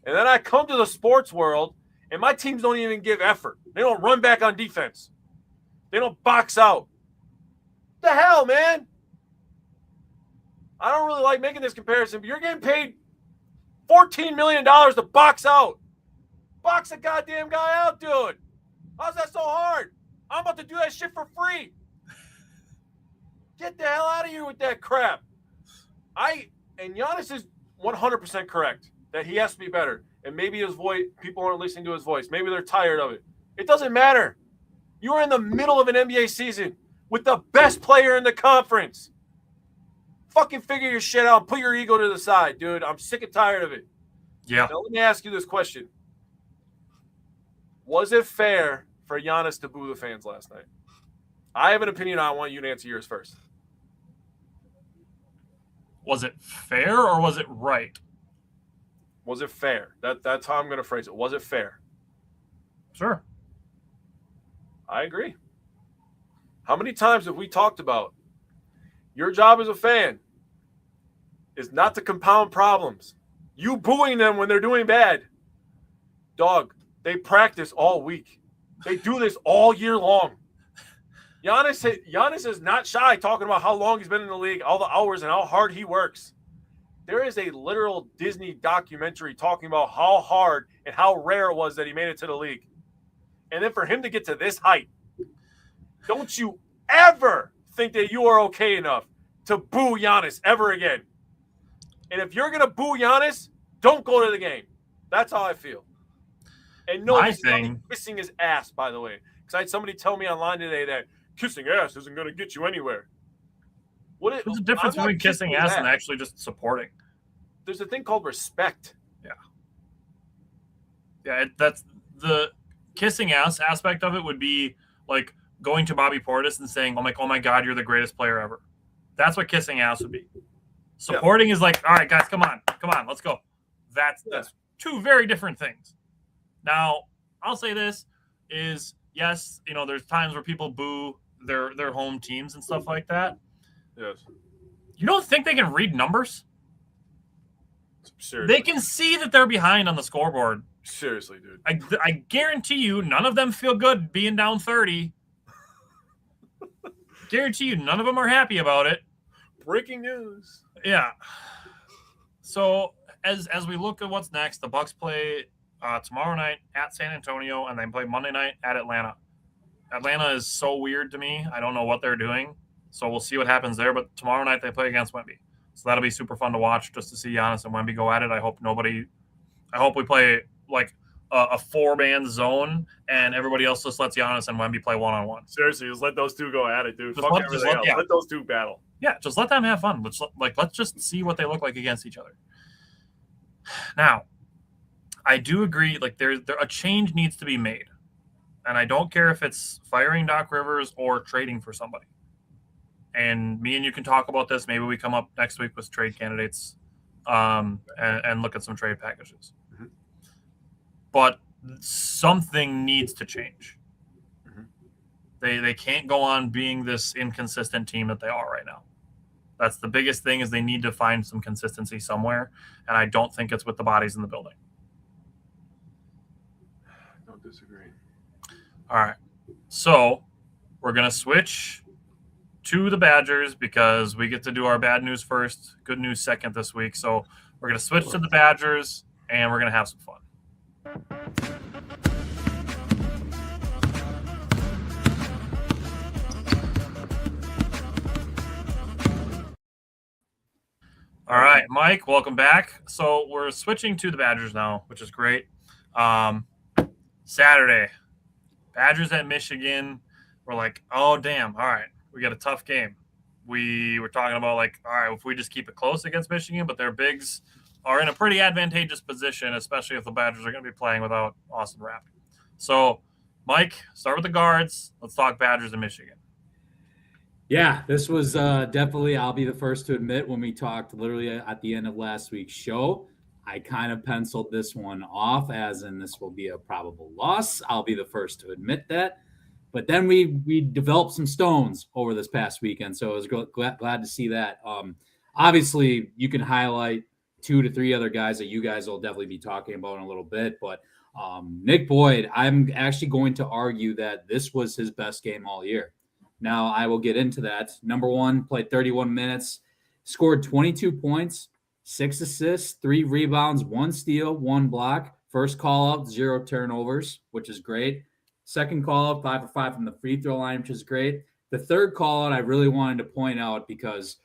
And then I come to the sports world, and my teams don't even give effort. They don't run back on defense. They don't box out. What the hell, man? I don't really like making this comparison, but you're getting paid $14 million to box out. Box a goddamn guy out, dude. How's that so hard? I'm about to do that shit for free. Get the hell out of here with that crap. And Giannis is 100% correct that he has to be better. And maybe his voice, people aren't listening to his voice. Maybe they're tired of it. It doesn't matter. You are in the middle of an NBA season with the best player in the conference. Fucking figure your shit out and put your ego to the side, dude. I'm sick and tired of it. Yeah. Now, let me ask you this question. Was it fair for Giannis to boo the fans last night? I have an opinion. I want you to answer yours first. Was it fair or was it right? Was it fair? That's how I'm going to phrase it. Was it fair? Sure. I agree. How many times have we talked about your job as a fan is not to compound problems. You booing them when they're doing bad. Dog, they practice all week. They do this all year long. Giannis is not shy talking about how long he's been in the league, all the hours and how hard he works. There is a literal Disney documentary talking about how hard and how rare it was that he made it to the league. And then for him to get to this height, don't you ever think that you are okay enough to boo Giannis ever again. And if you're going to boo Giannis, don't go to the game. That's how I feel. And no, he's not kissing his ass, by the way. Because I had somebody tell me online today that kissing ass isn't going to get you anywhere. There's a difference between kissing ass and actually just supporting. There's a thing called respect. Yeah. Yeah, that's the kissing ass aspect of it would be like going to Bobby Portis and saying, oh my God, you're the greatest player ever. That's what kissing ass would be. Supporting is like, all right, guys, come on, let's go. That's two very different things. Now, I'll say this is, yes, there's times where people boo their home teams and stuff like that. Yes. You don't think they can read numbers? Seriously. They can see that they're behind on the scoreboard. Seriously, dude. I guarantee you none of them feel good being down 30. Guarantee you none of them are happy about it. Breaking news. Yeah. So as we look at what's next, the Bucks play tomorrow night at San Antonio, and then play Monday night at Atlanta. Atlanta is so weird to me. I don't know what they're doing. So we'll see what happens there. But tomorrow night they play against Wemby. So that'll be super fun to watch just to see Giannis and Wemby go at it. I hope we play like a 4-man zone and everybody else just lets Giannis and Wemby play one-on-one. Seriously, just let those two go at it, dude. Let those two battle. Yeah, just let them have fun. Let's just see what they look like against each other. Now, I do agree, a change needs to be made. And I don't care if it's firing Doc Rivers or trading for somebody. And me and you can talk about this. Maybe we come up next week with trade candidates and look at some trade packages. Mm-hmm. But something needs to change. Mm-hmm. They can't go on being this inconsistent team that they are right now. That's the biggest thing, is they need to find some consistency somewhere. And I don't think it's with the bodies in the building. Don't disagree. All right. So we're going to switch to the Badgers because we get to do our bad news first, good news second this week. So we're going to switch to the Badgers, and we're going to have some fun. All right, Mike, welcome back. So we're switching to the Badgers now, which is great. Saturday, Badgers at Michigan. We're like, oh, damn. All right, we got a tough game. We were talking about, all right, if we just keep it close against Michigan, but their bigs are in a pretty advantageous position, especially if the Badgers are going to be playing without Austin Rapp. So, Mike, start with the guards. Let's talk Badgers and Michigan. Yeah, this was definitely, I'll be the first to admit, when we talked literally at the end of last week's show, I kind of penciled this one off as in this will be a probable loss. I'll be the first to admit that. But then we developed some stones over this past weekend, so I was glad to see that. Obviously, you can highlight 2 to 3 other guys that you guys will definitely be talking about in a little bit, but Nick Boyd, I'm actually going to argue that this was his best game all year. Now, I will get into that. Number one, played 31 minutes, scored 22 points, 6 assists, 3 rebounds, 1 steal, 1 block. First call out, 0 turnovers, which is great. Second call out, 5 for 5 from the free throw line, which is great. The third call out, I really wanted to point out because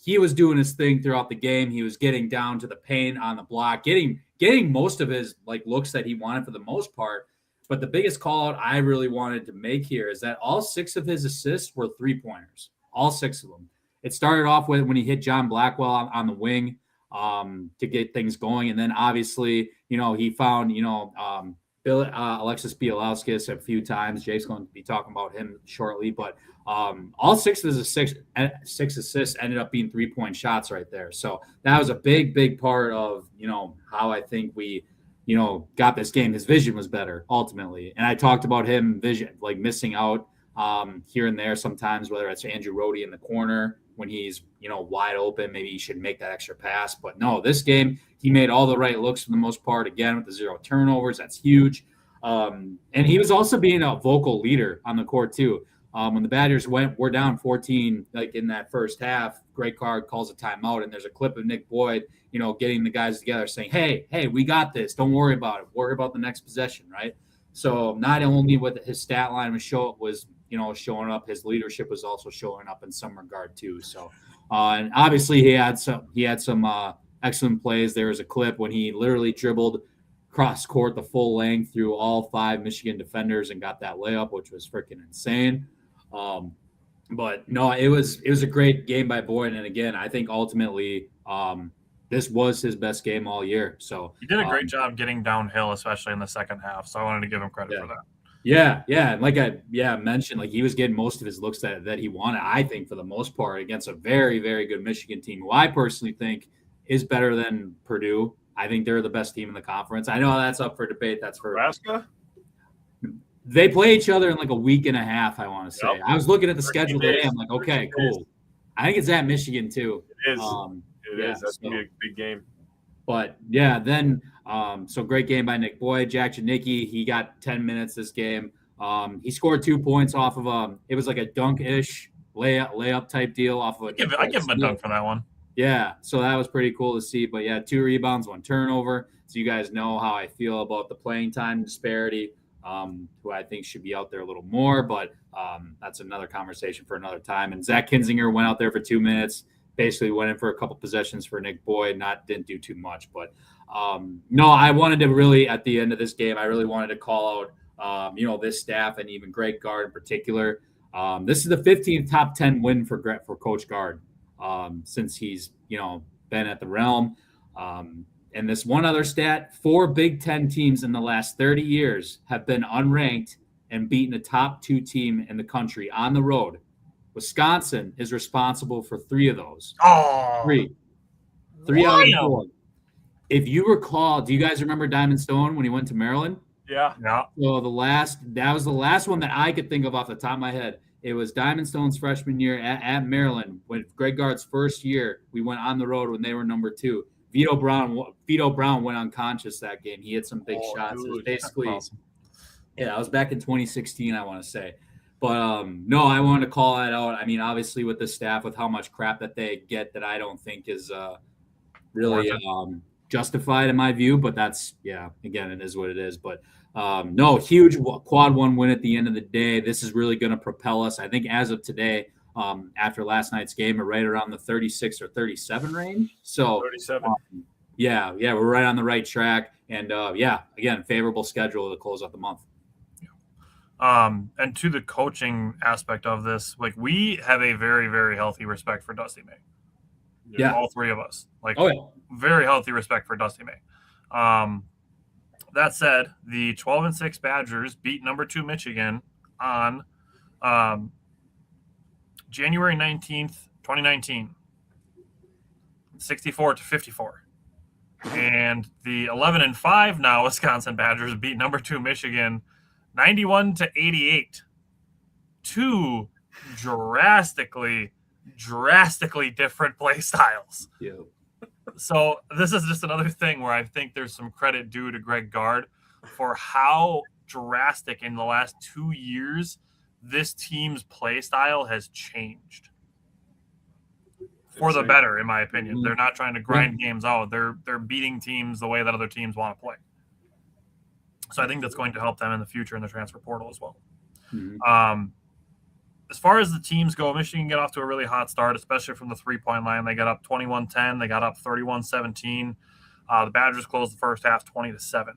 he was doing his thing throughout the game. He was getting down to the paint on the block, getting most of his looks that he wanted for the most part. But the biggest call out I really wanted to make here is that all 6 of his assists were 3-pointers, all 6 of them. It started off with when he hit John Blackwell on the wing to get things going. And then obviously, he found, Alexis Bielawskis a few times. Jake's going to be talking about him shortly, but all 6 of his six assists ended up being 3-point shots right there. So that was a big part of, how I think we, got this game. His vision was better ultimately. And I talked about him missing out here and there sometimes, whether it's Andrew Rudy in the corner when he's, wide open, maybe he should make that extra pass. But no, this game, he made all the right looks for the most part, again, with the 0 turnovers. That's huge. And he was also being a vocal leader on the court too. When the Badgers we're down 14, in that first half, Greg Card calls a timeout, and there's a clip of Nick Boyd, getting the guys together saying, hey, we got this. Don't worry about it. Worry about the next possession, right? So not only with his stat line was showing up, his leadership was also showing up in some regard too. So, and obviously he had some excellent plays. There was a clip when he literally dribbled cross court the full length through all 5 Michigan defenders and got that layup, which was freaking insane. But no, it was a great game by Boyd. And again, I think ultimately this was his best game all year. So he did a great job getting downhill, especially in the second half. So I wanted to give him credit for that. Yeah. And like I mentioned, he was getting most of his looks that he wanted, I think, for the most part, against a very, very good Michigan team, who I personally think is better than Purdue. I think they're the best team in the conference. I know that's up for debate. That's for Nebraska. They play each other in a week and a half, I want to say. Yep. I was looking at the schedule today. I'm like, okay, cool. I think it's at Michigan too. It is. It is. That's going to be a big game. But, yeah, then so great game by Nick Boyd. Jack Janicki, he got 10 minutes this game. He scored 2 points off of it was like a dunk-ish layup type deal off of a – I give him a dunk for that one. Yeah, so that was pretty cool to see. But, yeah, 2 rebounds, 1 turnover. So you guys know how I feel about the playing time disparity, who I think should be out there a little more. But that's another conversation for another time. And Zach Kinzinger went out there for 2 minutes, basically went in for a couple possessions for Nick Boyd, didn't do too much. But, no, I wanted to really, at the end of this game, I really wanted to call out, this staff and even Greg Gard in particular. This is the 15th top 10 win for Coach Gard since he's, been at the Realm. And this one other stat, 4 Big Ten teams in the last 30 years have been unranked and beaten a top 2 team in the country on the road. Wisconsin is responsible for 3 of those. Oh, 3 out of 4. If you recall, do you guys remember Diamond Stone when he went to Maryland? Yeah. So that was the last one that I could think of off the top of my head. It was Diamond Stone's freshman year at Maryland. When Greg Gard's first year, we went on the road when they were number 2. Vito Brown went unconscious that game. He hit some big shots. It was basically, that was back in 2016, I want to say. But no, I wanted to call that out. I mean, obviously with the staff, with how much crap that they get, that I don't think is really justified in my view. But that's, again, it is what it is. But no, huge quad 1 win at the end of the day. This is really going to propel us. I think as of today, after last night's game, we're right around the 36 or 37 range. So 37. We're right on the right track. And again, favorable schedule to close out the month. And to the coaching aspect of this, we have a very, very healthy respect for Dusty May. Yeah. All 3 of us. very healthy respect for Dusty May. That said, the 12-6 Badgers beat number 2 Michigan on January 19th, 2019, 64-54. And the 11-5 now Wisconsin Badgers beat number 2 Michigan 91-88 two drastically different play styles. Yeah. So this is just another thing where I think there's some credit due to Greg Gard for how drastic in the last 2 years this team's play style has changed for the better, in my opinion. They're not trying to grind games out. They're beating teams the way that other teams want to play. So I think that's going to help them in the future in the transfer portal as well. As far as the teams go, Michigan got off to a really hot start, especially from the three-point line. They got up 21-10. They got up 31-17. The Badgers closed the first half 20-7.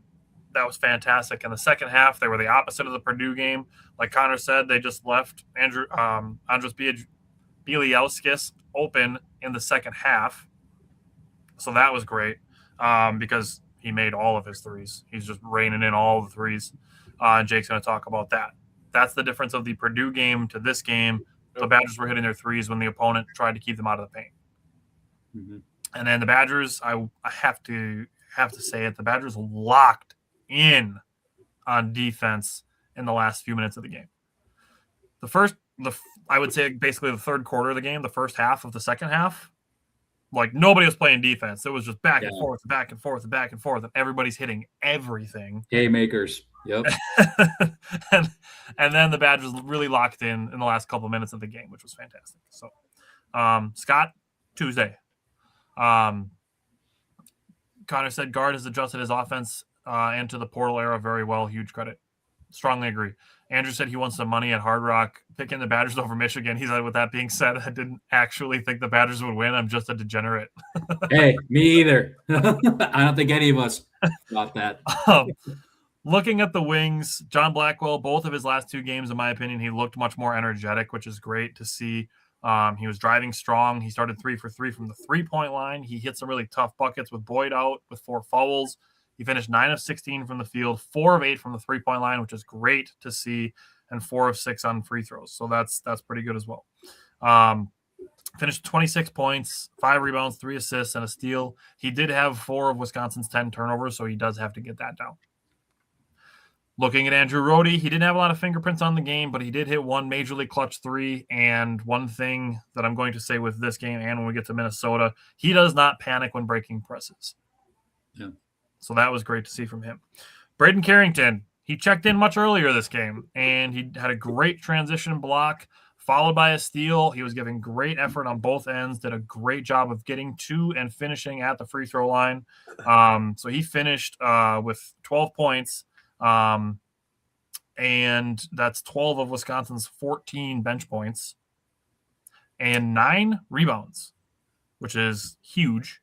That was fantastic. In the second half, they were the opposite of the Purdue game. Like Connor said, they just left Andros Bieliauskas open in the second half. So that was great because he made all of his threes. He's just raining in all the threes. And Jake's going to talk about that. That's the difference of the Purdue game to this game. The Badgers were hitting their threes when the opponent tried to keep them out of the paint. And then the Badgers, I have to say it, the Badgers locked in on defense in the last few minutes of the game. I would say basically the third quarter of the game, the first half of the second half, like nobody was playing defense. It was just back and forth, back and forth, and back and forth, and everybody's hitting everything. Haymakers. Yep. and then the Badgers really locked in the last couple of minutes of the game, which was fantastic. So, Scott, Tuesday. Connor said Gard has adjusted his offense into the portal era very well. Huge credit. Strongly agree. Andrew said he wants some money at Hard Rock, picking the Badgers over Michigan. He said, with that being said, I didn't actually think the Badgers would win. I'm just a degenerate. Hey, me either. I don't think any of us thought that. Looking at the wings, John Blackwell, both of his last two games, in my opinion, he looked much more energetic, which is great to see. He was driving strong. He started 3 for 3 from the three-point line. He hit some really tough buckets with Boyd out with 4 fouls. He finished 9 of 16 from the field, 4 of 8 from the three-point line, which is great to see, and 4 of 6 on free throws. So that's pretty good as well. Finished 26 points, 5 rebounds, 3 assists, and a steal. He did have 4 of Wisconsin's 10 turnovers, so he does have to get that down. Looking at Andrew Rudy, he didn't have a lot of fingerprints on the game, but he did hit one majorly clutch 3. And one thing that I'm going to say with this game and when we get to Minnesota, he does not panic when breaking presses. Yeah. So that was great to see from him. Braden Carrington, he checked in much earlier this game, and he had a great transition block followed by a steal. He was giving great effort on both ends, did a great job of getting to and finishing at the free throw line. So he finished with 12 points. And that's 12 of Wisconsin's 14 bench points and 9 rebounds, which is huge,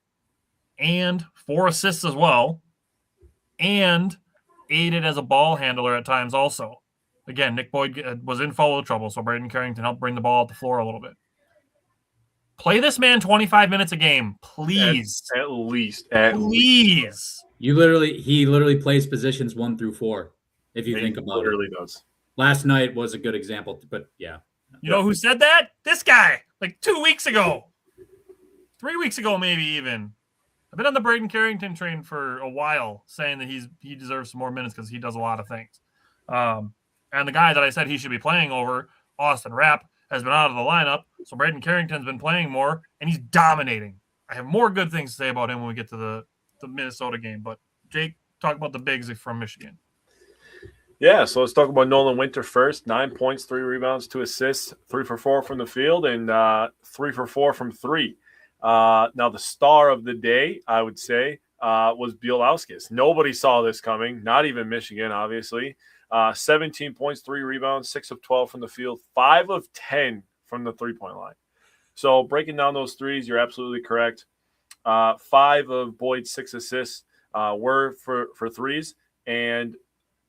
and 4 assists as well, and aided as a ball handler at times also. Again, Nick Boyd was in foul trouble, so Braden Carrington helped bring the ball up the floor a little bit. Play this man 25 minutes a game, please. At least. Please. He literally plays positions 1 through 4. If you think about it, literally does. Last night was a good example, but yeah. You know who said that? This guy, like 2 weeks ago, 3 weeks ago, maybe even. I've been on the Braden Carrington train for a while, saying that he deserves some more minutes because he does a lot of things. And the guy that I said he should be playing over, Austin Rapp, has been out of the lineup. So Braden Carrington's been playing more, and he's dominating. I have more good things to say about him when we get to the Minnesota game. But Jake, talk about the bigs from Michigan. Yeah, so let's talk about Nolan Winter first. 9 points, 3 rebounds, 2 assists, 3 for 4 from the field, and 3 for 4 from 3. Now, the star of the day, I would say, was Bieliauskas. Nobody saw this coming, not even Michigan, obviously. 17 points, 3 rebounds, 6 of 12 from the field, 5 of 10 from the three-point line. So breaking down those threes, you're absolutely correct. 5 of Boyd's 6 assists were for threes, and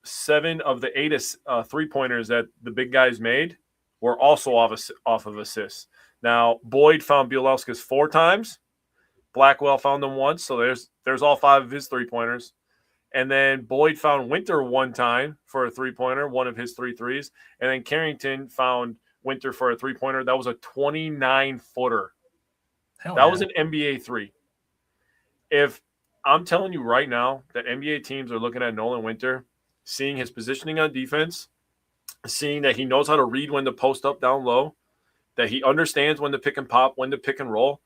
7 of the 8 three-pointers that the big guys made were also off of assists. Now, Boyd found Bieliauskas 4 times. Blackwell found him once, so there's all 5 of his three-pointers. And then Boyd found Winter 1 time for a three-pointer, 1 of his 3 threes. And then Carrington found Winter for a three-pointer. That was a 29-footer. That was an NBA 3. If I'm telling you right now that NBA teams are looking at Nolan Winter, seeing his positioning on defense, seeing that he knows how to read when to post up down low, that he understands when to pick and pop, when to pick and roll.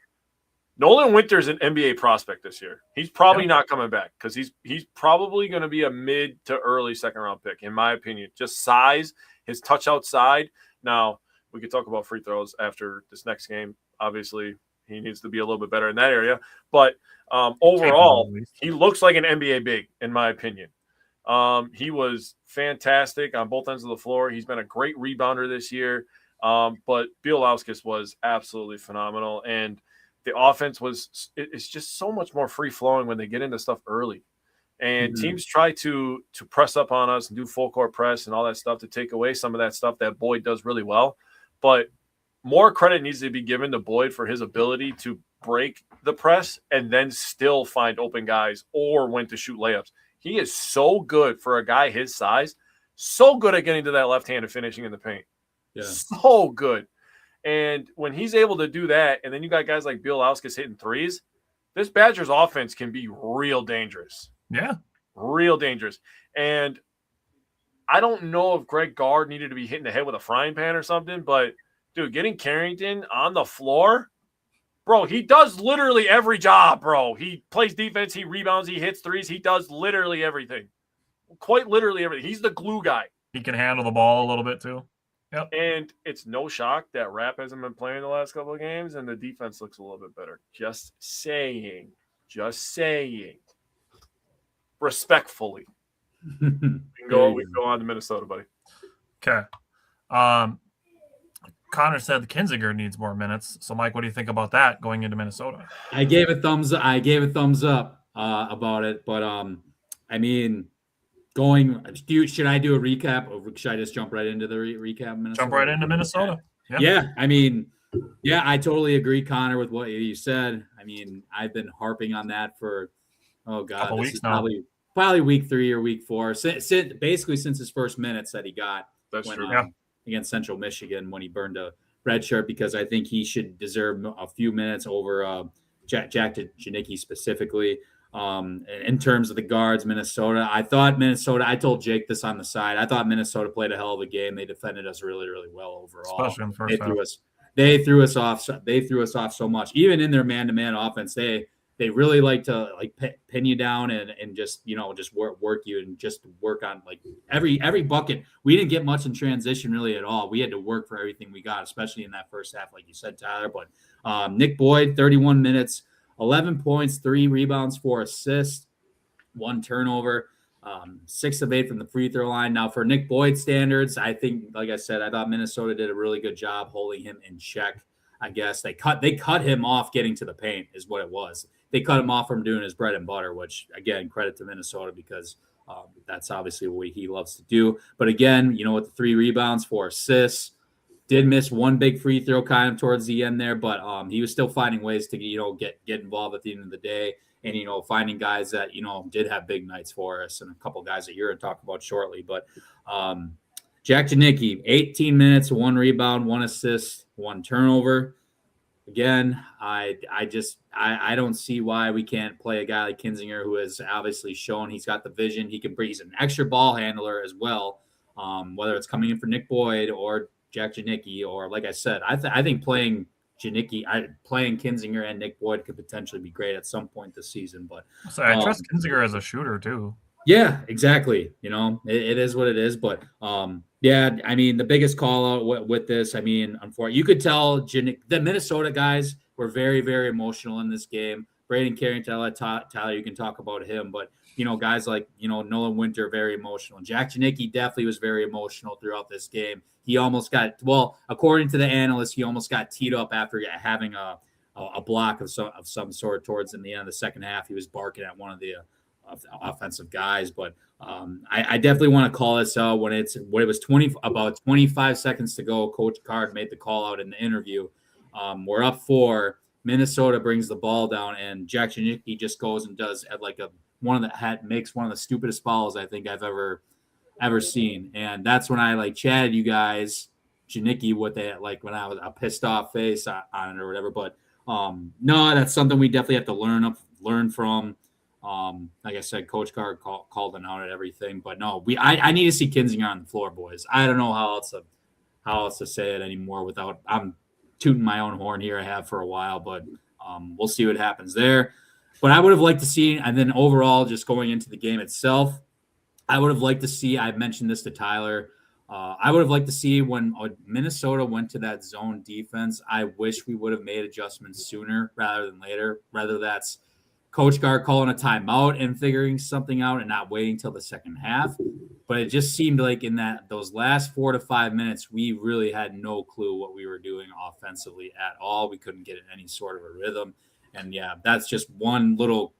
Nolan Winter's an NBA prospect this year. He's probably not coming back because he's probably going to be a mid to early second-round pick, in my opinion. Just size, his touch outside. Now, we could talk about free throws after this next game. Obviously, he needs to be a little bit better in that area. But overall, he looks like an NBA big, in my opinion. He was fantastic on both ends of the floor. He's been a great rebounder this year. But Bielauskas was absolutely phenomenal. And the offense it's just so much more free-flowing when they get into stuff early. And teams try to press up on us and do full court press and all that stuff to take away some of that stuff that Boyd does really well. But more credit needs to be given to Boyd for his ability to break the press and then still find open guys or when to shoot layups. He is so good for a guy his size, so good at getting to that left hand and finishing in the paint. Yeah. So good. And when he's able to do that, and then you got guys like Bielauskas hitting threes, this Badgers offense can be real dangerous. Yeah. Real dangerous. And I don't know if Greg Gard needed to be hitting the head with a frying pan or something, but, dude, getting Carrington on the floor, bro, he does literally every job, bro. He plays defense, he rebounds, he hits threes, he does literally everything. Quite literally everything. He's the glue guy. He can handle the ball a little bit too. Yep. And it's no shock that Rapp hasn't been playing the last couple of games and the defense looks a little bit better. Just saying. Respectfully. We can go on to Minnesota, buddy. Okay. Connor said the Kinzinger needs more minutes. So, Mike, what do you think about that going into Minnesota? I gave a thumbs up about it, but I mean, should I do a recap, or should I just jump right into the recap? Minnesota? Jump right into Minnesota. Yeah. I mean, yeah, I totally agree, Connor, with what you said. I mean, I've been harping on that for couple weeks now. Probably week 3 or week 4, basically since his first minutes that he got. That's true. Against Central Michigan when he burned a red shirt, because I think he should deserve a few minutes over Jack Janicki specifically. In terms of the guards, Minnesota, I told Jake this on the side. I thought Minnesota played a hell of a game. They defended us really, really well overall. Especially in the first half. They threw us off so much. Even in their man-to-man offense, they really like to pin you down and just work you and just work on every bucket. We didn't get much in transition really at all. We had to work for everything we got, especially in that first half, like you said, Tyler. But Nick Boyd, 31 minutes, 11 points, 3 rebounds, 4 assists, 1 turnover, 6 of 8 from the free throw line. Now, for Nick Boyd standards, I think, like I said, I thought Minnesota did a really good job holding him in check. I guess they cut him off getting to the paint is what it was. They cut him off from doing his bread and butter, which, again, credit to Minnesota because that's obviously what he loves to do. But, again, with the 3 rebounds, 4 assists, did miss 1 big free throw kind of towards the end there, but he was still finding ways to, get involved at the end of the day and, finding guys that, did have big nights for us and a couple guys that you're going to talk about shortly. But Jack Janicki, 18 minutes, 1 rebound, 1 assist, 1 turnover. Again, I don't see why we can't play a guy like Kinzinger, who has obviously shown he's got the vision. He's an extra ball handler as well, whether it's coming in for Nick Boyd or Jack Janicki, or like I said, I think playing Kinzinger and Nick Boyd could potentially be great at some point this season. But I trust Kinzinger as a shooter too. Yeah, exactly. It is what it is. But yeah, I mean, the biggest call out with this, I mean, unfortunately, you could tell the Minnesota guys were very, very emotional in this game. Braden Carrington, Tyler, you can talk about him, but guys like Nolan Winter, very emotional. Jack Janicki definitely was very emotional throughout this game. He almost according to the analysts, he almost got teed up after having a block of some sort towards in the end of the second half. He was barking at one of the offensive guys, but I definitely want to call this out when it was about 25 seconds to go. Coach Card made the call out in the interview. We're up 4. Minnesota brings the ball down, and Jack Janicki just goes and does makes one of the stupidest fouls I think I've ever seen, and that's when I chatted you guys Janicki with it when I was a pissed off face on it or whatever. But no, that's something we definitely have to learn from. Like I said, Coach Gard called him out at everything. But no, I need to see Kinzinger on the floor, boys. I don't know how else to say it anymore without I'm tooting my own horn here. I have for a while, but we'll see what happens there. But I would have liked to see, and then overall, just going into the game itself, I would have liked to see. I mentioned this to Tyler. I would have liked to see when Minnesota went to that zone defense. I wish we would have made adjustments sooner rather than later. Whether that's Coach Gard calling a timeout and figuring something out and not waiting till the second half. But it just seemed like in those last 4 to 5 minutes, we really had no clue what we were doing offensively at all. We couldn't get in any sort of a rhythm. And yeah, that's just one little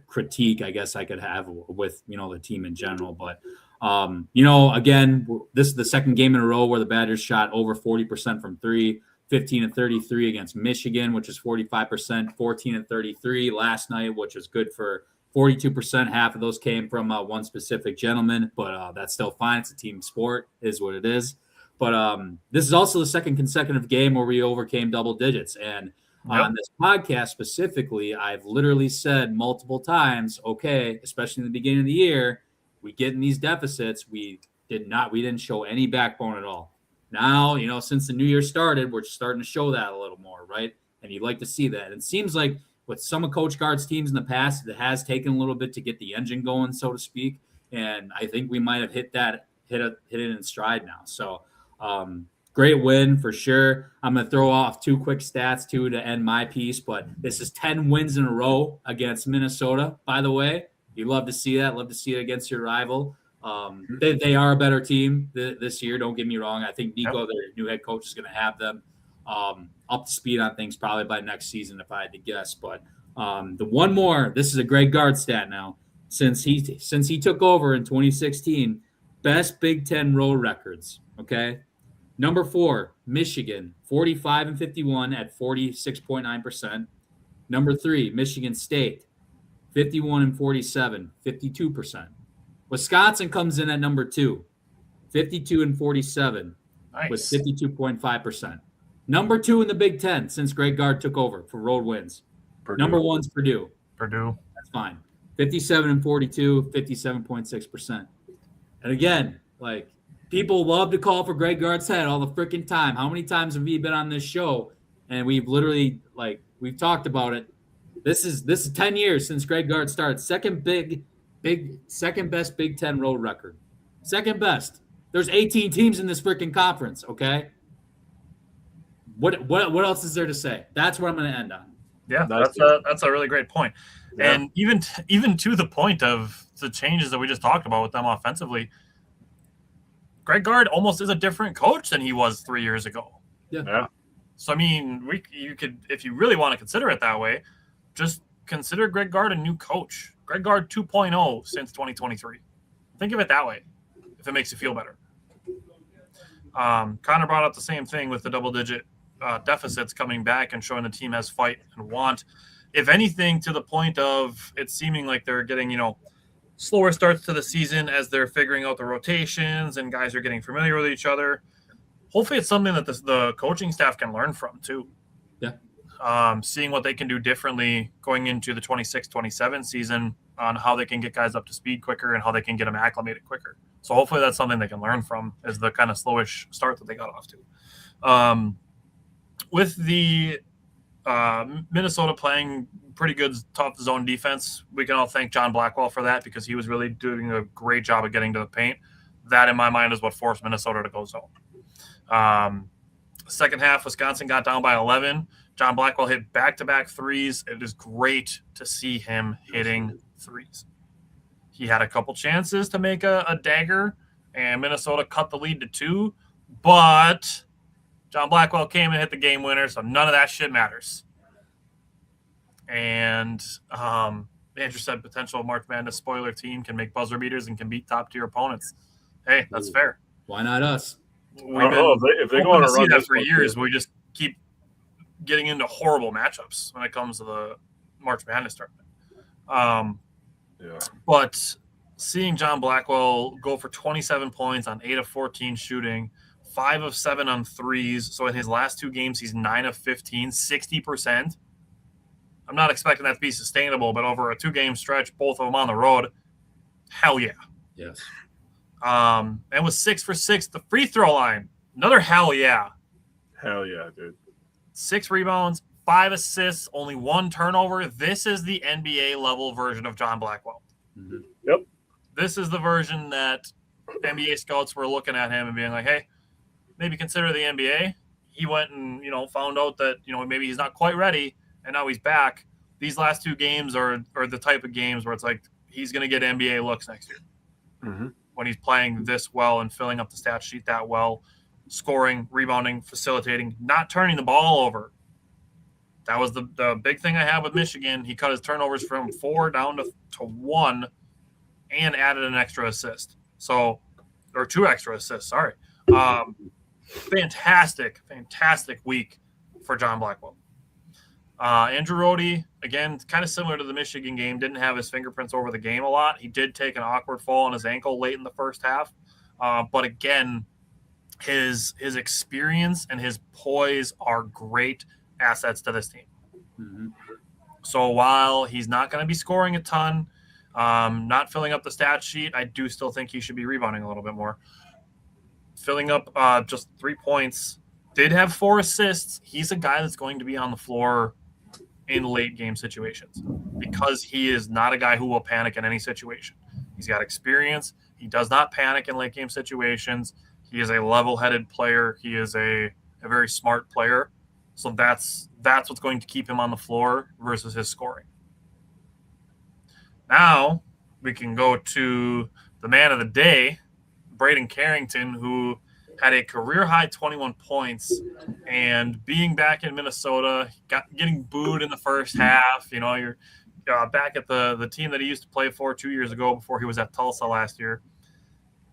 critique I guess I could have with, the team in general. But, again, this is the second game in a row where the Badgers shot over 40% from three. 15-33 against Michigan, which is 45%, 14-33 last night, which is good for 42%. Half of those came from one specific gentleman, but that's still fine. It's a team sport, is what it is. But this is also the second consecutive game where we overcame double digits. And on this podcast specifically, I've literally said multiple times, okay, especially in the beginning of the year, we get in these deficits. We didn't show any backbone at all. Now, since the new year started, we're starting to show that a little more, right? And you'd like to see that. And it seems like with some of Coach Gard's teams in the past, it has taken a little bit to get the engine going, so to speak. And I think we might have hit it in stride now. So great win for sure. I'm going to throw off 2 quick stats too to end my piece, but this is 10 wins in a row against Minnesota, by the way. You love to see that. Love to see it against your rival. They are a better team this year. Don't get me wrong. I think Nico, their new head coach, is going to have them up to speed on things probably by next season, if I had to guess. But the one more, this is a Greg Gard stat now. Since he took over in 2016, best Big Ten road records. Okay, number 4, Michigan, 45-51 at 46.9%. Number 3, Michigan State, 51-47, 52%. Wisconsin comes in at number 2, 52-47, nice, with 52.5%. Number 2 in the Big Ten since Greg Gard took over for road wins. Purdue. Number 1's Purdue. That's fine. 57-42, 57.6%. And again, people love to call for Greg Gard's head all the freaking time. How many times have we been on this show and we've literally we've talked about it? This is 10 years since Greg Gard started. Second best Big Ten road record. Second best. There's 18 teams in this freaking conference, okay? What else is there to say? That's what I'm going to end on. Yeah, that's a really great point. Yeah. And even to the point of the changes that we just talked about with them offensively, Greg Gard almost is a different coach than he was 3 years ago. Yeah. So I mean, you could, if you really want to consider it that way, just consider Greg Gard a new coach. Greg Gard 2.0 since 2023. Think of it that way, if it makes you feel better. Connor brought up the same thing with the double-digit deficits coming back and showing the team has fight and want. If anything, to the point of it seeming like they're getting, slower starts to the season as they're figuring out the rotations and guys are getting familiar with each other. Hopefully it's something that the coaching staff can learn from too. Yeah. Seeing what they can do differently going into the 26-27 season on how they can get guys up to speed quicker and how they can get them acclimated quicker. So hopefully that's something they can learn from, is the kind of slowish start that they got off to. With the Minnesota playing pretty good, tough zone defense, we can all thank John Blackwell for that, because he was really doing a great job of getting to the paint. That, in my mind, is what forced Minnesota to go zone. Second half, Wisconsin got down by 11. John Blackwell hit back-to-back threes. It is great to see him hitting threes. He had a couple chances to make a dagger, and Minnesota cut the lead to 2, but John Blackwell came and hit the game winner, so none of that shit matters. And Andrew said potential March Madness spoiler team can make buzzer beaters and can beat top-tier opponents. Hey, that's fair. Why not us? We've been if they go on a run that for years, we just keep getting into horrible matchups when it comes to the March Madness tournament. But seeing John Blackwell go for 27 points on 8 of 14 shooting, 5 of 7 on threes. So in his last 2 games, he's 9 of 15, 60%. I'm not expecting that to be sustainable, but over a 2-game stretch, both of them on the road, hell yeah. Yes. And was 6 for 6 at the free throw line. Another hell yeah. Hell yeah, dude. 6 rebounds, 5 assists, only 1 turnover. This is the NBA level version of John Blackwell. Mm-hmm. Yep. This is the version that NBA scouts were looking at him and being like, hey, maybe consider the NBA. He went and, found out that, maybe he's not quite ready, and now he's back. These last 2 games are the type of games where it's like he's going to get NBA looks next year. Mm-hmm. When he's playing this well and filling up the stat sheet that well, scoring, rebounding, facilitating, not turning the ball over. That was the big thing I had with Michigan. He cut his turnovers from 4 down to 1 and added an extra assist. Or 2 extra assists, sorry. Fantastic week for John Blackwell. Andrew Rudy, again, kind of similar to the Michigan game, didn't have his fingerprints over the game a lot. He did take an awkward fall on his ankle late in the first half. But again, his experience and his poise are great assets to this team. Mm-hmm. So while he's not going to be scoring a ton, not filling up the stat sheet, I do still think he should be rebounding a little bit more. Filling up just 3 points, did have 4 assists. He's a guy that's going to be on the floor in late game situations because he is not a guy who will panic in any situation. He's got experience. He does not panic in late game situations. He is a level-headed player. He is a very smart player. So that's what's going to keep him on the floor versus his scoring. Now we can go to the man of the day, Braden Carrington, who had a career-high 21 points, and being back in Minnesota, getting booed in the first half. You're back at the team that he used to play for 2 years ago before he was at Tulsa last year.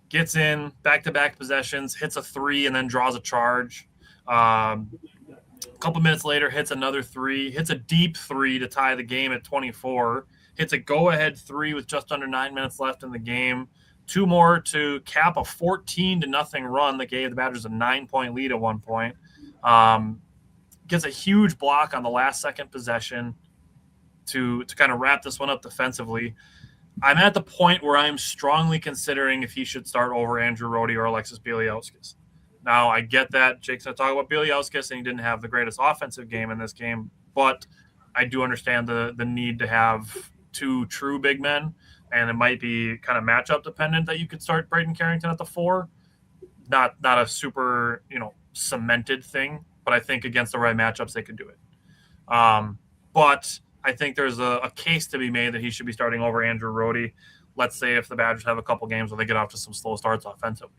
Gets in, back-to-back possessions, hits a 3, and then draws a charge. A couple minutes later, hits another 3, hits a deep 3 to tie the game at 24, hits a go-ahead 3 with just under 9 minutes left in the game. 2 more to cap a 14-0 run that gave the Badgers a 9-point lead at one point. Gets a huge block on the last second possession to kind of wrap this one up defensively. I'm at the point where I'm strongly considering if he should start over Andrew Rudy or Alexis Bieliauskas. Now, I get that Jake's going to talk about Bieliauskas, and he didn't have the greatest offensive game in this game, but I do understand the need to have 2 true big men. And it might be kind of matchup dependent that you could start Braden Carrington at the 4. Not a super, cemented thing, but I think against the right matchups, they could do it. But I think there's a case to be made that he should be starting over Andrew Rudy. Let's say if the Badgers have a couple games where they get off to some slow starts offensively.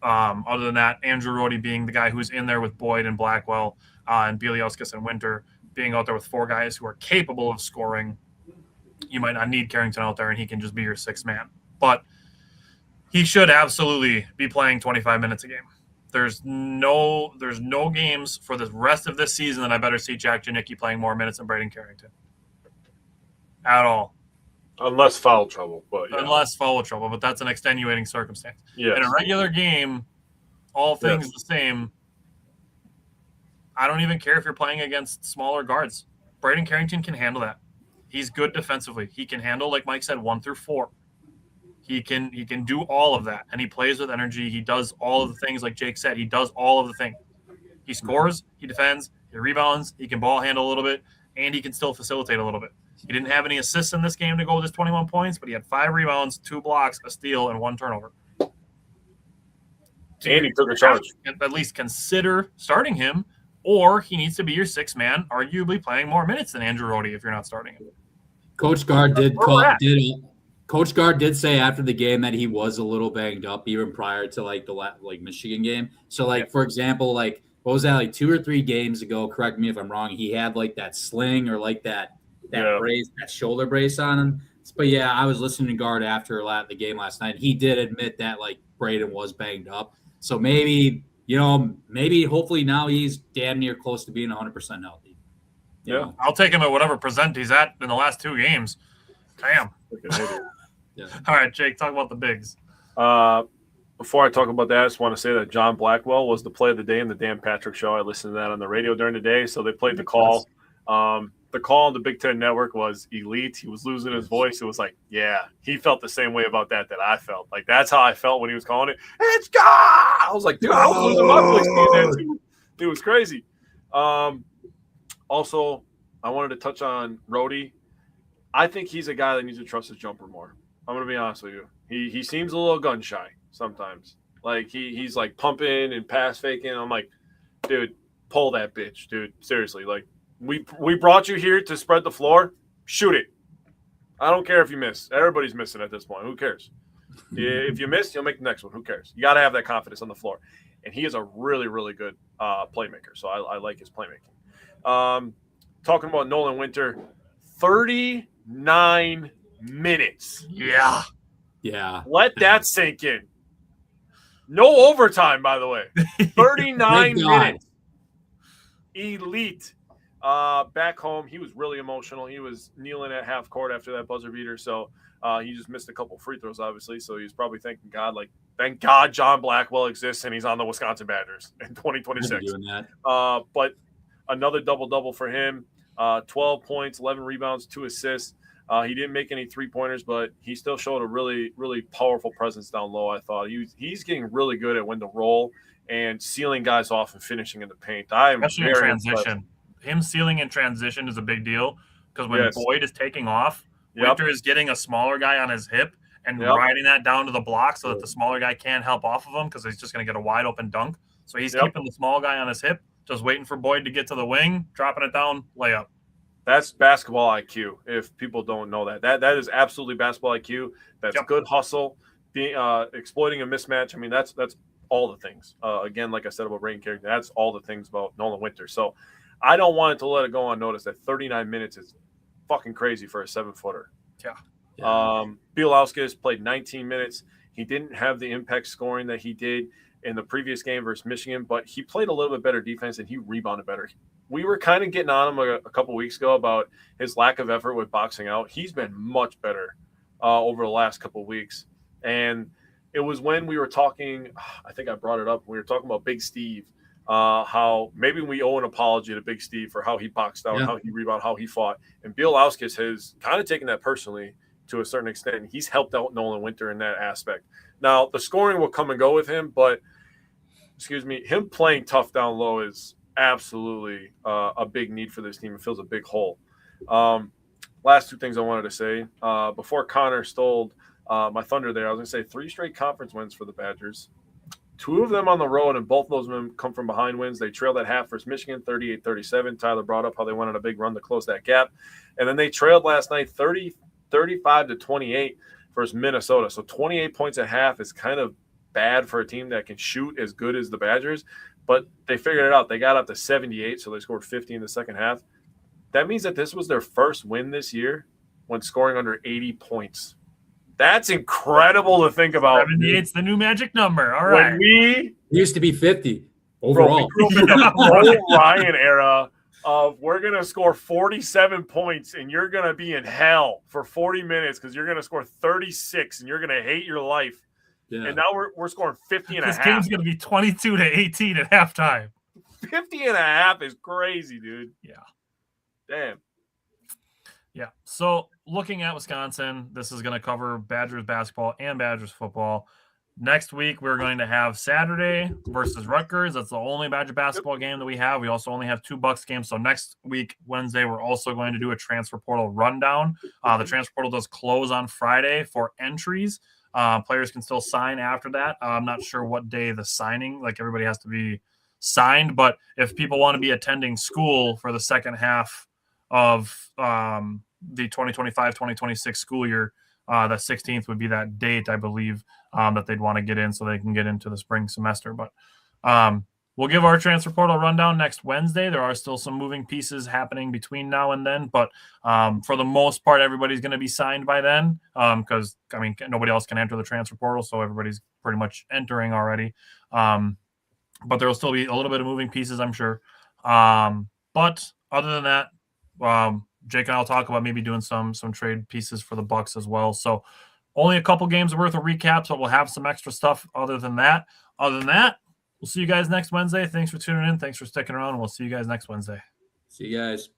Other than that, Andrew Rudy being the guy who's in there with Boyd and Blackwell and Bieliauskas and Winter, being out there with 4 guys who are capable of scoring. You might not need Carrington out there, and he can just be your 6th man. But he should absolutely be playing 25 minutes a game. There's no games for the rest of this season that I better see Jack Janicki playing more minutes than Braden Carrington. At all. Unless foul trouble. But yeah. Unless foul trouble, but that's an extenuating circumstance. Yes. In a regular game, all things the same, I don't even care if you're playing against smaller guards. Braden Carrington can handle that. He's good defensively. He can handle, like Mike said, 1 through 4. He can do all of that, and he plays with energy. He does all of the things, like Jake said. He does all of the things. He scores, he defends, he rebounds, he can ball handle a little bit, and he can still facilitate a little bit. He didn't have any assists in this game to go with his 21 points, but he had 5 rebounds, 2 blocks, a steal, and 1 turnover. And he took a charge. At least consider starting him, or he needs to be your 6th man, arguably playing more minutes than Andrew Rudy if you're not starting him. Coach Gard did say after the game that he was a little banged up even prior to the Michigan game. So for example, what was that, 2 or 3 games ago? Correct me if I'm wrong. He had that sling or that brace, that shoulder brace on him. But yeah, I was listening to Gard after the game last night. He did admit that Braden was banged up. So maybe hopefully now he's damn near close to being 100% healthy. Yeah, I'll take him at whatever percent he's at in the last 2 games. Damn. Yeah. All right, Jake, talk about the bigs. Before I talk about that, I just want to say that John Blackwell was the play of the day in the Dan Patrick Show. I listened to that on the radio during the day, so they played the call. The call on the Big Ten Network was elite. He was losing his voice. It was like, yeah, he felt the same way about that I felt. Like, that's how I felt when he was calling it. It's gone! I was like, dude, I was losing my voice seeing that too. It was crazy. Also, I wanted to touch on Rudy. I think he's a guy that needs to trust his jumper more. I'm going to be honest with you. He seems a little gun shy sometimes. Like, he's like pumping and pass faking. I'm like, dude, pull that bitch, dude. Seriously, like, we brought you here to spread the floor. Shoot it. I don't care if you miss. Everybody's missing at this point. Who cares? If you miss, you'll make the next one. Who cares? You got to have that confidence on the floor. And he is a really, really good playmaker. So I like his playmaking. Talking about Nolan Winter, 39 minutes. Yeah. Yeah. Let that sink in. No overtime, by the way. 39 minutes. Elite. Back home, he was really emotional. He was kneeling at half court after that buzzer beater. So he just missed a couple free throws, obviously. So he was probably thanking God, like, thank God John Blackwell exists and he's on the Wisconsin Badgers in 2026. But another double-double for him. 12 points, 11 rebounds, 2 assists. He didn't make any three-pointers, but he still showed a really, really powerful presence down low, I thought. He's getting really good at when to roll and sealing guys off and finishing in the paint. Especially in transition. Him sealing in transition is a big deal because when Boyd is taking off, Winter is getting a smaller guy on his hip and riding that down to the block so that the smaller guy can't help off of him because he's just going to get a wide-open dunk. So he's keeping the small guy on his hip, just waiting for Boyd to get to the wing, dropping it down, layup. That's basketball IQ, if people don't know that. That is absolutely basketball IQ. That's good hustle, being exploiting a mismatch. I mean, that's all the things. Again, like I said about Rain character, that's all the things about Nolan Winter. So I don't want it to let it go unnoticed that 39 minutes is fucking crazy for a 7-footer. Bielauskas played 19 minutes. He didn't have the impact scoring that he did in the previous game versus Michigan, but he played a little bit better defense and he rebounded better. We were kind of getting on him a couple weeks ago about his lack of effort with boxing out. He's been much better over the last couple of weeks. And it was when we were talking, I think I brought it up, we were talking about Big Steve, how maybe we owe an apology to Big Steve for how he boxed out, how he rebounded, how he fought. And Bielauskas has kind of taken that personally to a certain extent, and he's helped out Nolan Winter in that aspect. Now, the scoring will come and go with him, but, him playing tough down low is absolutely a big need for this team. It fills a big hole. Last two things I wanted to say. Before Connor stole my thunder there, I was going to say 3 straight conference wins for the Badgers. 2 of them on the road, and both of those come from behind wins. They trailed at half versus Michigan, 38-37. Tyler brought up how they went on a big run to close that gap. And then they trailed last night 35-28 versus Minnesota. So 28 points at half is kind of bad for a team that can shoot as good as the Badgers. But they figured it out. They got up to 78, so they scored 50 in the second half. That means that this was their first win this year when scoring under 80 points. That's incredible to think about. 78's the new magic number. All right. When it used to be 50 overall. We grew up in the Ryan era of we're going to score 47 points and you're going to be in hell for 40 minutes because you're going to score 36 and you're going to hate your life. Yeah. And now we're scoring 50 and a half. This game's going to be 22-18 at halftime. 50 and a half is crazy, dude. Yeah. Damn. Yeah. So looking at Wisconsin, this is going to cover Badgers basketball and Badgers football. Next week, we're going to have Saturday versus Rutgers. That's the only Badger basketball game that we have. We also only have 2 Bucks games. So next week, Wednesday, we're also going to do a transfer portal rundown. The transfer portal does close on Friday for entries. Players can still sign after that. I'm not sure what day the signing, like everybody has to be signed. But if people want to be attending school for the second half of the 2025-2026 school year, the 16th would be that date, I believe, that they'd want to get in so they can get into the spring semester. But we'll give our transfer portal rundown next Wednesday. There are still some moving pieces happening between now and then, but for the most part, everybody's going to be signed by then because, nobody else can enter the transfer portal, so everybody's pretty much entering already. But there will still be a little bit of moving pieces, I'm sure. But other than that, Jake and I will talk about maybe doing some trade pieces for the Bucks as well. So only a couple games worth of recaps, but we'll have some extra stuff other than that. We'll see you guys next Wednesday. Thanks for tuning in. Thanks for sticking around, and we'll see you guys next Wednesday. See you guys.